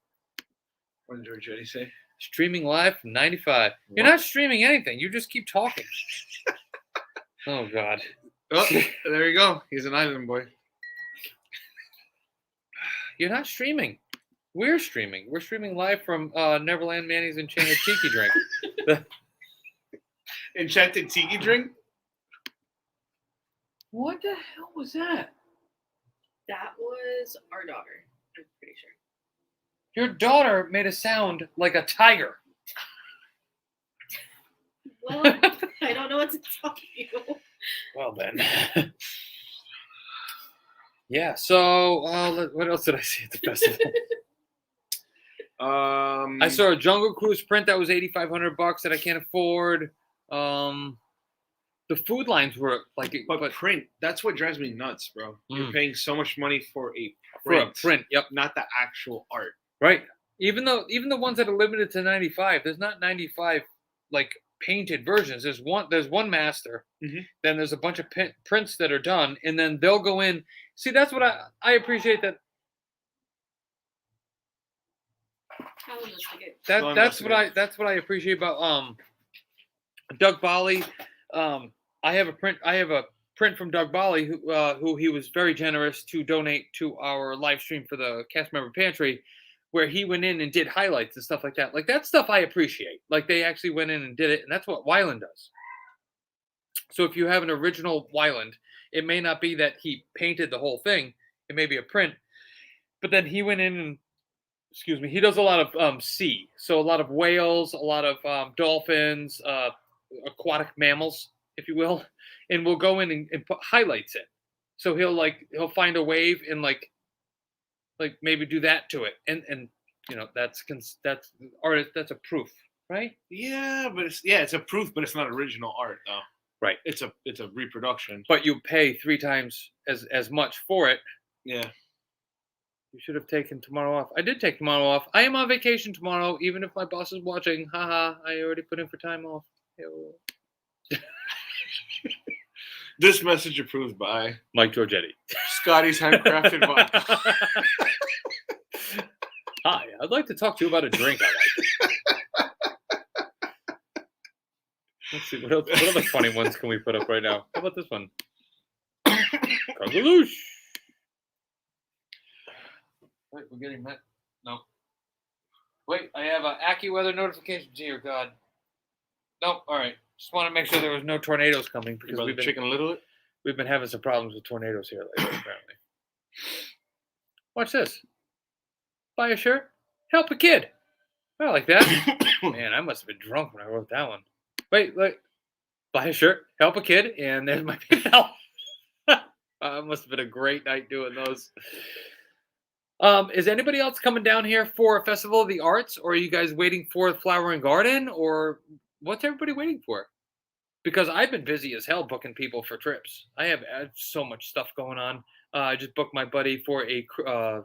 What did Georgetti say? Streaming live from 95. You're What? not streaming anything. You just keep talking. Oh God. Oh, there you go. He's an island boy. You're not streaming. We're streaming. We're streaming live from Neverland Manny's Enchanted Tiki Drink. Enchanted tiki drink? What the hell was that? That was our daughter, I'm pretty sure. Your daughter made a sound like a tiger. Well, I don't know what to tell you. Well then. Yeah, so what else did I see at the festival? I saw a Jungle Cruise print that was $8,500 that I can't afford. The food lines were like, But print, that's what drives me nuts, bro. You're paying so much money for a for a print, print, yep, not the actual art. right. Even the ones that are limited to 95, there's not 95 like painted versions. There's one master, Mhm. then there's a bunch of prints that are done, and then they'll go in. See, that's what I appreciate that. That's what I appreciate about Doug Bolly. I have a print from Doug Bolly who he was very generous to donate to our live stream for the cast member pantry, where he went in and did highlights and stuff like that. Like that stuff I appreciate. Like they actually went in and did it, and that's what Weiland does. So if you have an original Weiland, it may not be that he painted the whole thing. It may be a print, but then he went in and he does a lot of sea, so a lot of whales, a lot of dolphins, aquatic mammals, if you will, and we'll go in and put highlights in. So he'll find a wave and like maybe do that to it, and that's art. That's a proof, right? Yeah, but it's a proof, but it's not original art though. Right. It's a reproduction. But you pay 3 times as much for it. Yeah. You should have taken tomorrow off. I did take tomorrow off. I am on vacation tomorrow, even if my boss is watching. Haha, I already put in for time off. This message approved by Mike Georgetti. Scotty's handcrafted vodka. Hi, I'd like to talk to you about a drink I like. Let's see, what other funny ones can we put up right now? How about this one? Kagaloosh. Wait, we're getting that. No. Wait, I have an AccuWeather notification. Dear God. Nope. All right. Just want to make sure there was no tornadoes coming because we've been having some problems with tornadoes here lately, apparently. Watch this. Buy a shirt, help a kid. I like that. Man, I must have been drunk when I wrote that one. Wait. Buy a shirt, help a kid, and there's my PayPal. It must have been a great night doing those. Is anybody else coming down here for a Festival of the Arts, or are you guys waiting for the Flower and Garden, or what's everybody waiting for? Because I've been busy as hell booking people for trips. I have so much stuff going on. I just booked my buddy for a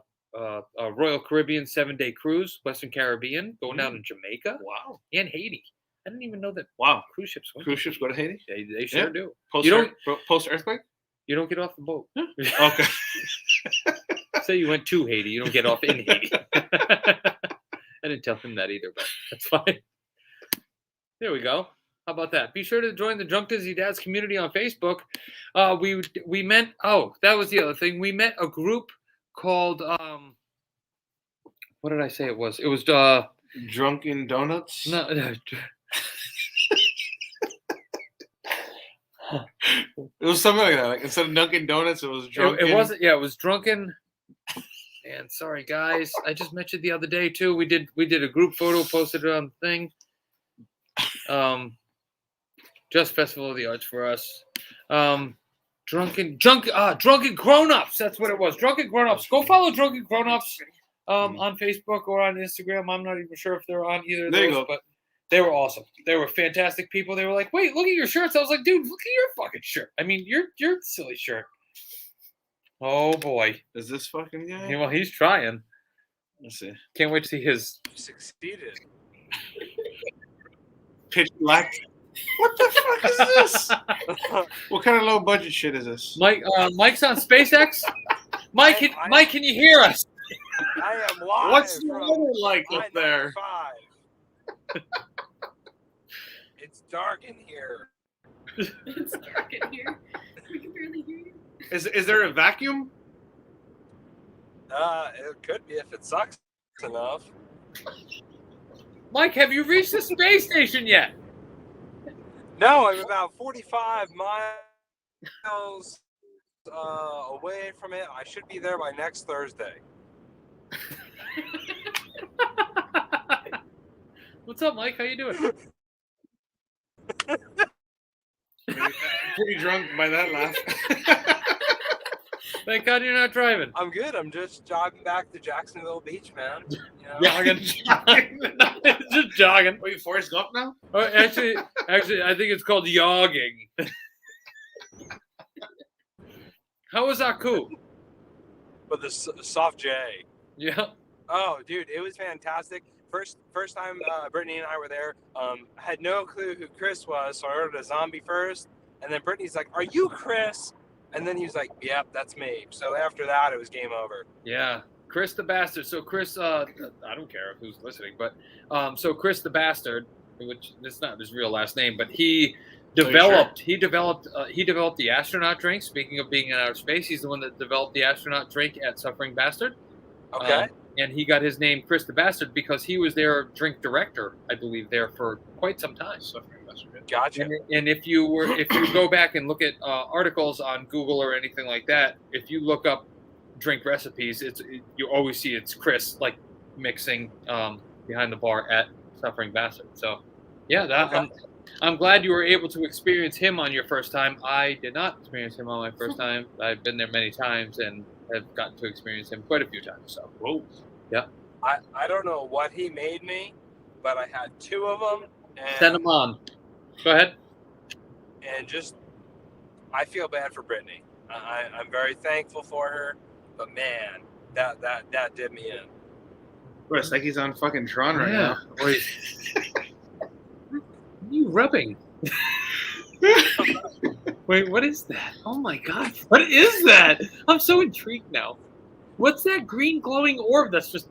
Royal Caribbean 7-day cruise, Western Caribbean, going down to Jamaica. Wow. And Haiti. I didn't even know that. Wow. Cruise ships go to Haiti? They sure do. Post earthquake? You don't get off the boat. Okay. Say you went to Haiti. You don't get off in Haiti. I didn't tell him that either, but that's fine. There we go. How about that? Be sure to join the Drunk Disney Dads community on Facebook. We met. Oh, that was the other thing. We met a group called. What did I say it was? It was Drunken Donuts. No. It was something like that. Like instead of Dunkin' Donuts, it was drunken. It wasn't. Yeah, it was drunken. And sorry, guys. I just met you the other day too. We did a group photo, posted it on the thing. Just Festival of the Arts for us. Drunken Grown-Ups. That's what it was. Drunken Grown-Ups. Go follow Drunken Grown-Ups on Facebook or on Instagram. I'm not even sure if they're on either of those, but they were awesome. They were fantastic people. They were like, "Wait, look at your shirts." I was like, "Dude, look at your fucking shirt." I mean, your silly shirt. Oh boy. Is this fucking guy? Yeah, well, he's trying. Let's see. Can't wait to see his. Succeeded. Pitch black. What the fuck is this? What kind of low budget shit is this? Mike's on SpaceX. Mike, can you hear us? I am live. What's the weather like up there? It's dark in here. It's dark in here. We can barely hear you. Is there a vacuum? It could be if it sucks enough. Mike, have you reached the space station yet? No, I'm about 45 miles away from it. I should be there by next Thursday. What's up, Mike? How you doing? Pretty drunk by that laugh. Thank God you're not driving. I'm good. I'm just jogging back to Jacksonville Beach, man. You know? Jogging. Just jogging. Are you Forrest Gump now? Oh, actually, I think it's called yogging. How was Aku? But the soft J. Yeah. Oh, dude, it was fantastic. First time Brittany and I were there, I had no clue who Chris was, so I ordered a zombie first, and then Brittany's like, "Are you Chris?" And then he was like, "Yep, that's me." So after that, it was game over. Yeah, Chris the Bastard. So Chris, I don't care who's listening, but so Chris the Bastard, which is not his real last name, but he developed the astronaut drink. Speaking of being in outer space, he's the one that developed the astronaut drink at Suffering Bastard. Okay. And he got his name Chris the Bastard because he was their drink director, I believe, there for quite some time. Suffering Bastard. Gotcha. And if you go back and look at articles on Google or anything like that, if you look up drink recipes, you always see it's Chris like mixing behind the bar at Suffering Bastard. So yeah, I'm glad you were able to experience him on your first time. I did not experience him on my first time. I've been there many times and have gotten to experience him quite a few times. So yeah. I don't know what he made me, but I had 2 of them. And, Send them on. Go ahead. And I feel bad for Brittany. I'm very thankful for her, but man, that did me in. Bro, it's like he's on fucking Tron right now. Wait. What are you rubbing? Wait, what is that? Oh my god, what is that? I'm so intrigued now. What's that green glowing orb that's just...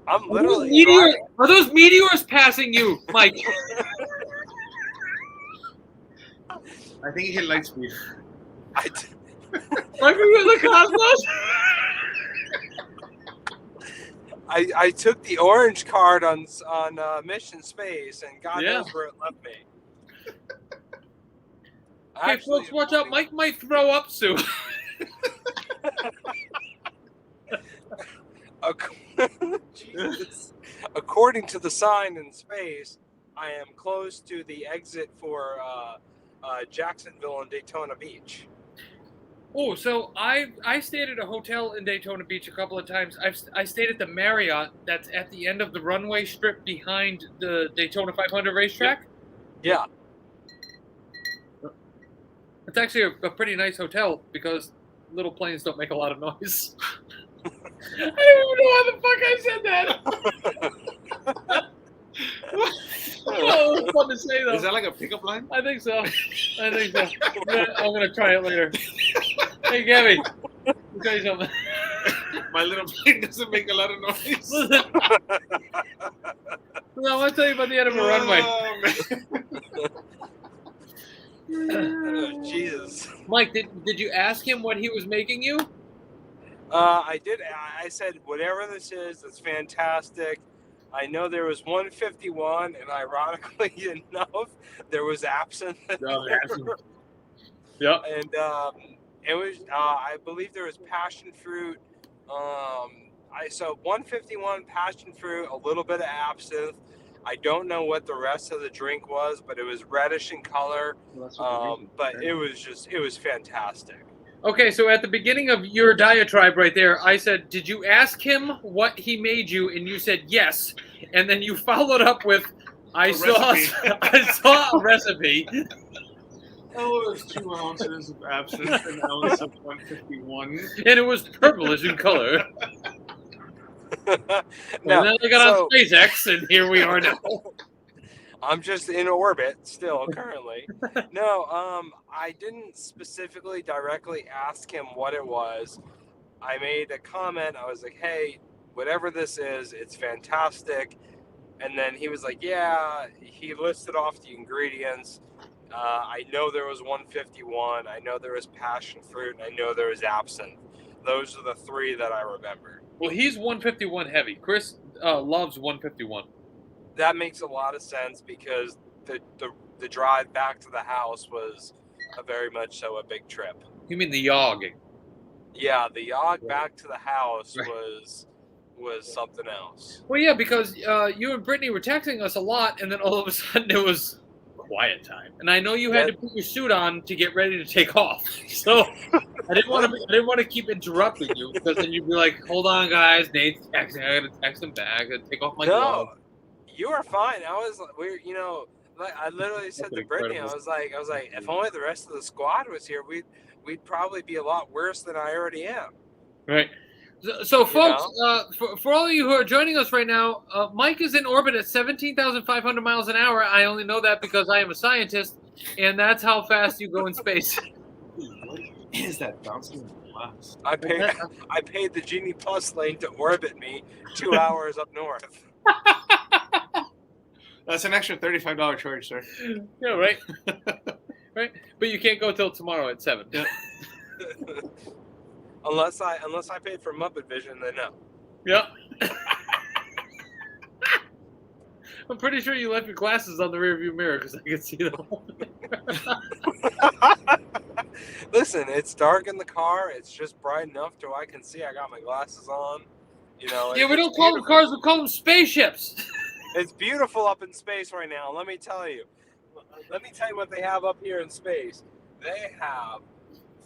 I'm literally Are those meteors passing you, Mike? I think he hit light speed. Like, are you in the cosmos? I took the orange card on Mission Space, and God knows where it left me. Okay, folks, watch out. Mike might throw up soon. Jesus. According to the sign in space, I am close to the exit for Jacksonville and Daytona Beach. Oh, so I stayed at a hotel in Daytona Beach a couple of times. I stayed at the Marriott that's at the end of the runway strip behind the Daytona 500 racetrack. Yeah. It's actually a pretty nice hotel because little planes don't make a lot of noise. I don't even know how the fuck I said that. Oh, it was fun to say though. Is that like a pickup line? I think so. I'm gonna try it later. Hey, Gabby, let me tell you something. My little plane doesn't make a lot of noise. No, I want to tell you about the end of a runway. Oh, Jesus. Mike, did you ask him what he was making you? I did. I said, whatever this is, it's fantastic. I know there was 151, and ironically enough, there was absinthe. Yeah. And it was, I believe there was passion fruit. So 151 passion fruit, a little bit of absinthe. I don't know what the rest of the drink was, but it was reddish in color. But it was fantastic. Okay, so at the beginning of your diatribe right there, I said, did you ask him what he made you? And you said yes. And then you followed up with, I saw a recipe. Oh, it was 2 ounces of absinthe, an ounce of 151. And it was purplish in color. And then I got on SpaceX, and here we are now. I'm just in orbit still currently. No, I didn't specifically directly ask him what it was. I made a comment. I was like, hey, whatever this is, it's fantastic. And then he was like, yeah, he listed off the ingredients. I know there was 151. I know there was passion fruit. And I know there was absinthe. Those are the 3 that I remember. Well, he's 151 heavy. Chris loves 151. That makes a lot of sense because the drive back to the house was very much so a big trip. You mean the yogging? Yeah, the yog back to the house was something else. Well, yeah, because you and Brittany were texting us a lot, and then all of a sudden it was quiet time. And I know you had to put your suit on to get ready to take off. So I didn't want to keep interrupting you because then you'd be like, "Hold on, guys, Nate's texting. I gotta text him back. I gotta take off my glove." You were fine. I literally said to Brittany, I was like, if only the rest of the squad was here, we'd probably be a lot worse than I already am. Right. So folks, for all of you who are joining us right now, Mike is in orbit at 17,500 miles an hour. I only know that because I am a scientist, and that's how fast you go in space. What is that bouncing in the glass? I paid the Genie Plus lane to orbit me 2 hours up north. That's an extra $35 charge, sir. Yeah, right. Right, but you can't go till tomorrow at 7. Yeah. unless I paid for Muppet Vision, then no. Yeah. I'm pretty sure you left your glasses on the rearview mirror because I can see them. Listen, it's dark in the car. It's just bright enough to I can see. I got my glasses on. You know. Yeah, we don't call them cars. We call them spaceships. It's beautiful up in space right now. Let me tell you what they have up here in space. They have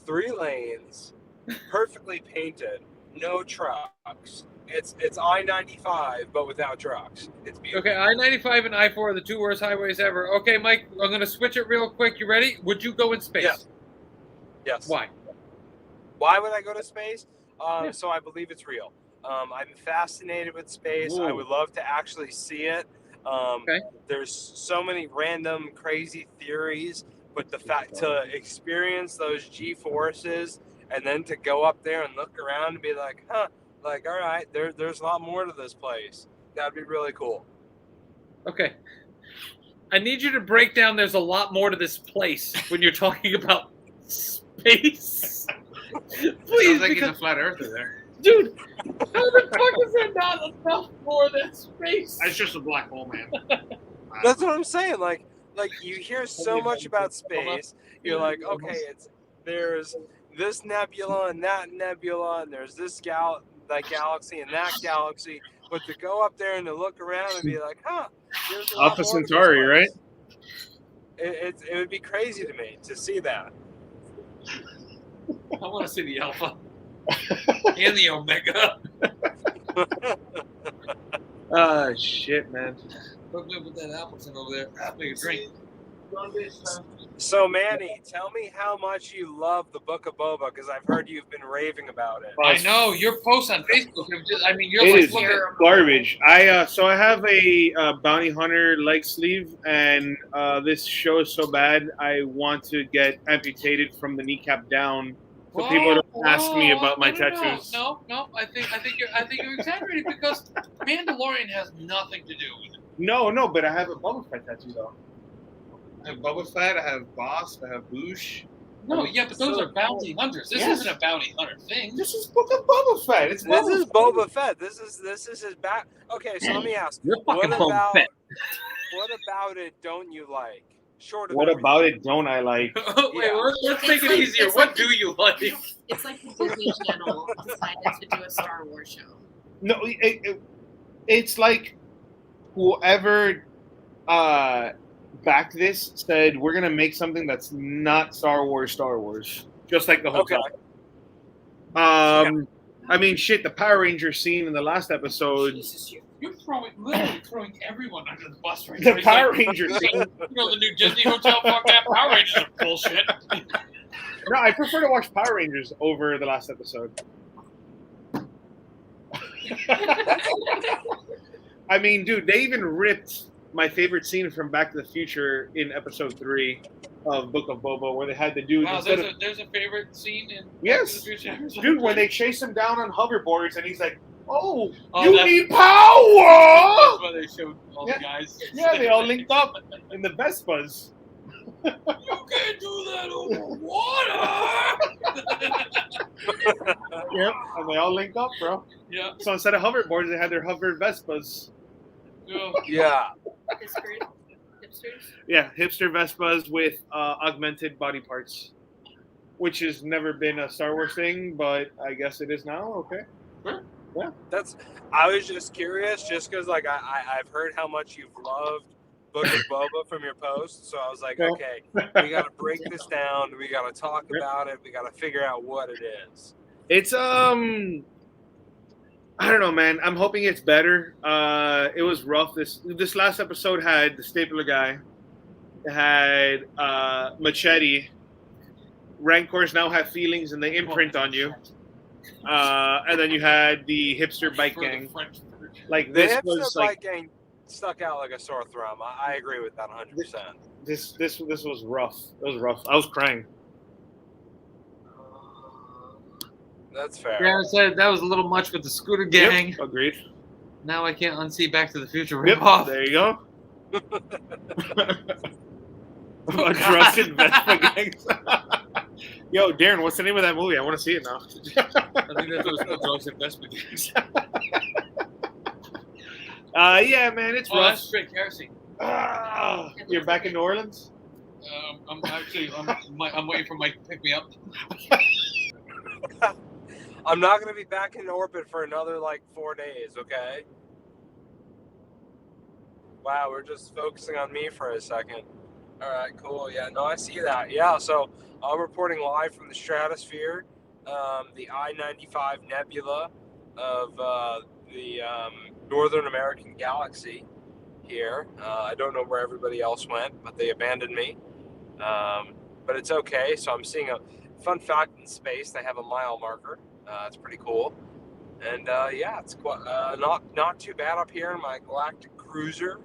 3 lanes, perfectly painted, no trucks. It's I-95, but without trucks. It's beautiful. Okay, I-95 and I-4 are the 2 worst highways ever. Okay, Mike, I'm going to switch it real quick. You ready? Would you go in space? Yes. Yes. Why? Why would I go to space? Yeah. So I believe it's real. I'm fascinated with space. Ooh. I would love to actually see it. Okay. There's so many random crazy theories, but the fact to experience those G-forces and then to go up there and look around and be like, all right, there's a lot more to this place. That'd be really cool. Okay. I need you to break down there's a lot more to this place when you're talking about space. Please, Sounds like because, he's a flat earther there. dude, how the fuck is there not enough more than space? It's just a black hole, man. That's what I'm saying. Like you hear so much about space. You're like, okay, there's this nebula and that nebula, and there's this galaxy and that galaxy. But to go up there and to look around and be like, there's a lot Alpha more to this Centauri, right? place. It would be crazy to me to see that. I want to see the Alpha and the Omega. Shit, man. Put that Appleton over there. I'll make a drink. So Manny, tell me how much you love the Book of Boba, because I've heard you've been raving about it. I know your posts on Facebook. You're It like, is look at garbage. I have a bounty hunter leg sleeve, and this show is so bad. I want to get amputated from the kneecap down, so people don't ask me about my tattoos. No. I think you're exaggerating because Mandalorian has nothing to do with it. No, but I have a Boba Fett tattoo though. I have Boba Fett. I have Boss. I have Boosh. No, yeah, but those are bounty hunters. This isn't a bounty hunter thing. This is Book of Boba Fett. This is Boba Fett. This is his back. Okay, so let me ask. You're fucking Boba Fett. What about it don't you like? Short of What everything. about it don't I like? Wait, let's make it like- easier. it's What like do you like? It's like the Disney Channel decided to do a Star Wars show. No, it's like whoever backed this said we're gonna make something that's not Star Wars, just like the hotel. Okay. I mean, shit. The Power Rangers scene in the last episode. Jesus, you're literally throwing everyone under the bus right The now. Power Rangers scene. You know the new Disney hotel? Fuck that. Power Rangers are bullshit. No, I prefer to watch Power Rangers over the last episode. I mean, dude, they even ripped my favorite scene from Back to the Future in episode 3 of Book of Boba, where they had the dude. Wow, instead there's a favorite scene in Yes. Back to the Future? Dude, when they chase him down on hoverboards, and he's like, "Oh, Oh, you that's- need That's power!" why they showed all Yeah. the guys. Yeah, they all linked up in the Vespas. You can't do that over water. Yep, and they all linked up, bro. Yeah. So instead of hoverboards, they had their hover Vespas. Yeah. Hipsters. Yeah, hipster Vespas with augmented body parts, which has never been a Star Wars thing, but I guess it is now. Okay. I was just curious, just because like I've heard how much you've loved Book of Boba from your posts, so I was like, Well. okay, we got to break this down. We got to talk about it. We got to figure out what it is. It's I don't know, man. I'm hoping it's better. It was rough. This last episode had the Stapler guy. It had Machete. Rancors now have feelings and they imprint on you. And then you had the hipster bike For the gang. French version. Like The this hipster was like bike gang stuck out like a sore thumb. I agree with that 100%. this was rough. It was rough. I was crying. That's fair. Darren said that was a little much with the scooter gang. Yep, agreed. Now I can't unsee Back to the Future Yep, ripoff. there you go. Trusted Vespa gangs. Yo, Darren, what's the name of that movie? I want to see it now. I think that's what it's called, Drugs and Investment Gangs. Yeah, man, it's Oh, rough. that's straight kerosene. You're back in New Orleans? I'm waiting for Mike to pick me up. I'm not going to be back in orbit for another like 4 days, okay? Wow, we're just focusing on me for a second. All right, cool. Yeah, no, I see that. Yeah, so I'm reporting live from the stratosphere, the I-95 nebula of the Northern American galaxy here. I don't know where everybody else went, but they abandoned me. But it's okay. So I'm seeing a fun fact in space. They have a mile marker. It's pretty cool. And yeah, it's not too bad up here in my galactic cruiser.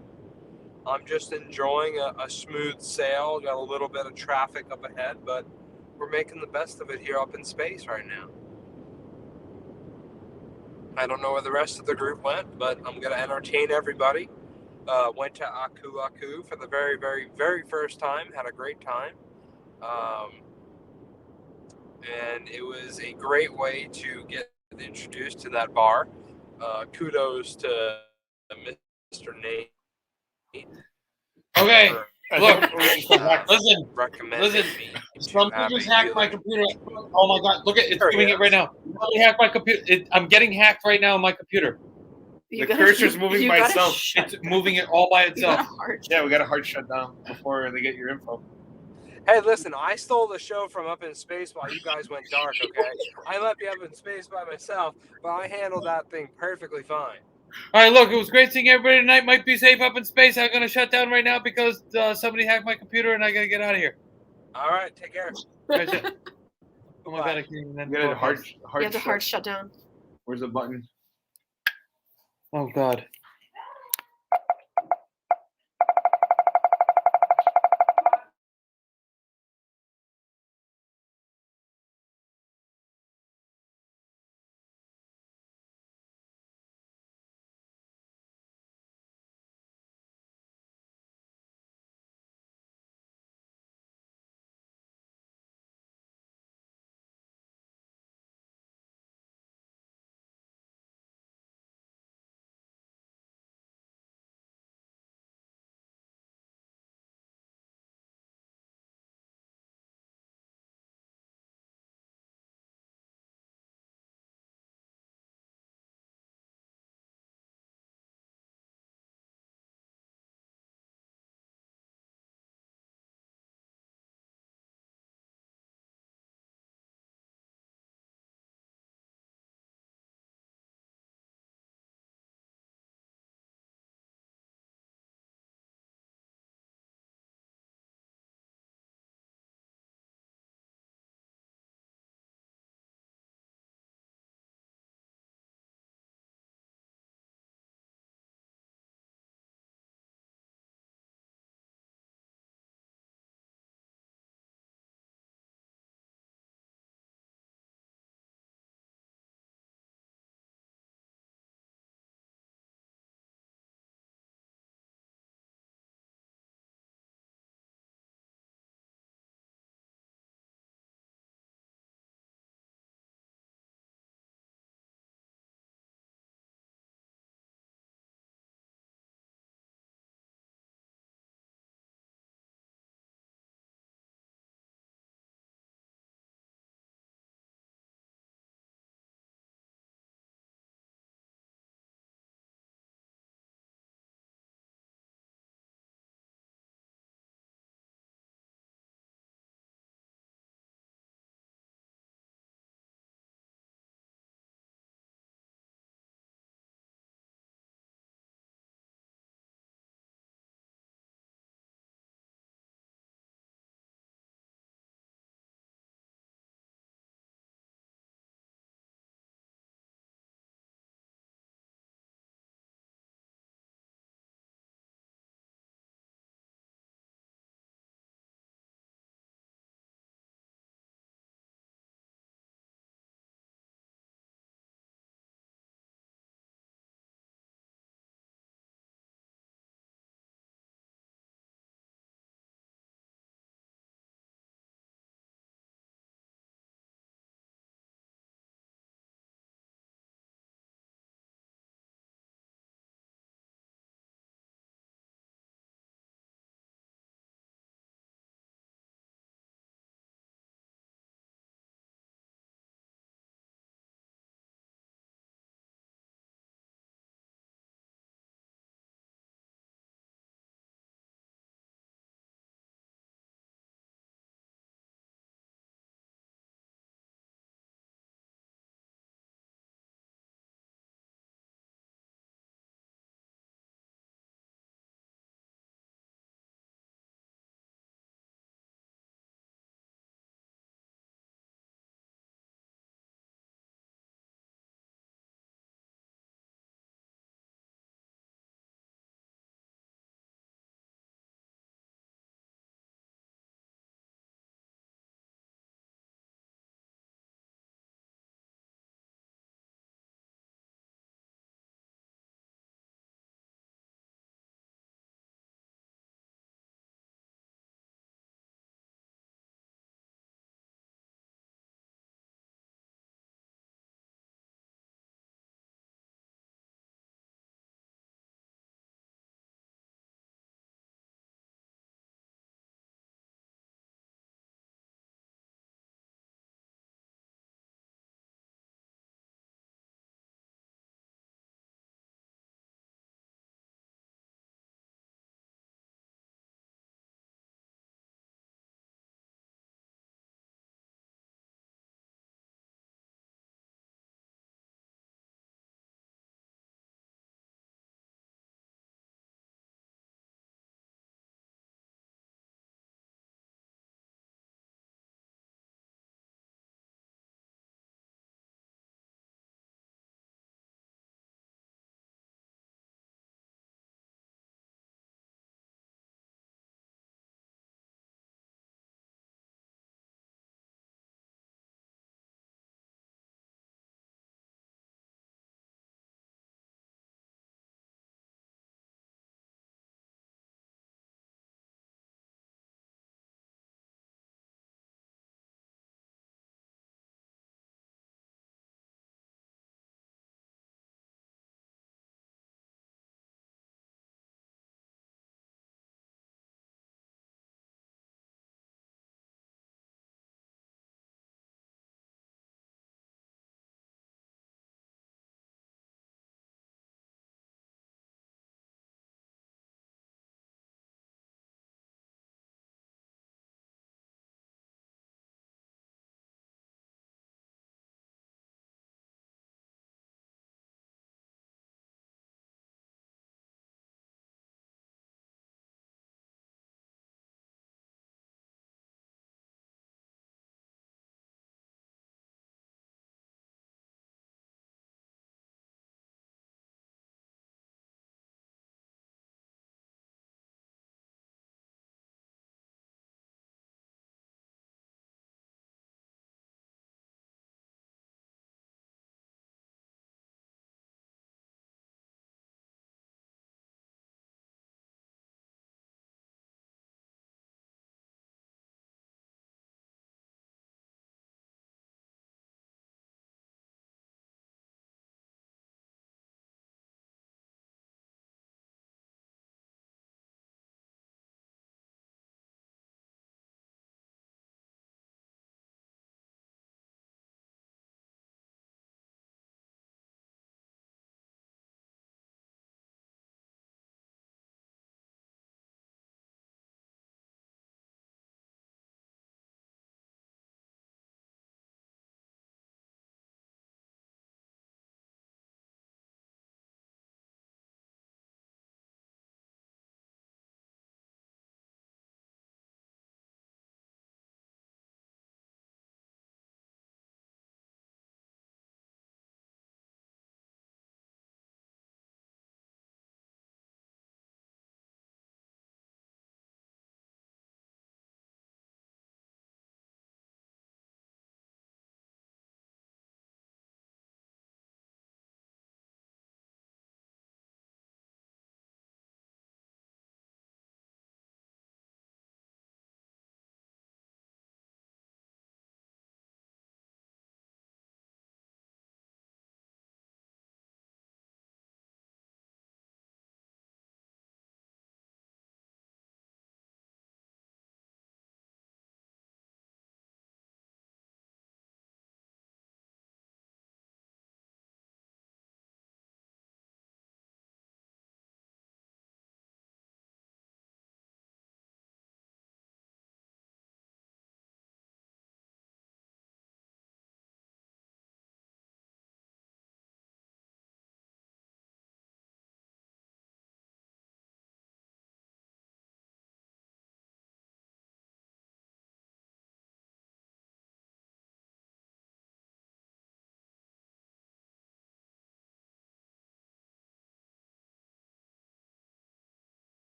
I'm just enjoying a smooth sail. Got a little bit of traffic up ahead, but we're making the best of it here up in space right now. I don't know where the rest of the group went, but I'm going to entertain everybody. Went to Aku Aku for the very, very, very first time. Had a great time. And it was a great way to get introduced to that bar. Kudos to Mr. Nate. Okay, look, listen. listen. Something just hacked my computer. Oh my god, look at it's doing it right now. Somebody hacked my computer. I'm getting hacked right now on my computer. The cursor's moving by itself. It's moving it all by itself. Yeah, we got a hard shut down before they get your info. Hey, listen, I stole the show from Up in Space while you guys went dark, okay? I let me Up in Space by myself, but I handled that thing perfectly fine. All right, look, it was great seeing everybody tonight. Might be safe up in space. I'm going to shut down right now because somebody hacked my computer and I got to get out of here. All right, take care. Oh my god, I can't even end You got a hard You have to hard shut down. Where's the button? Oh god.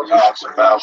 talks about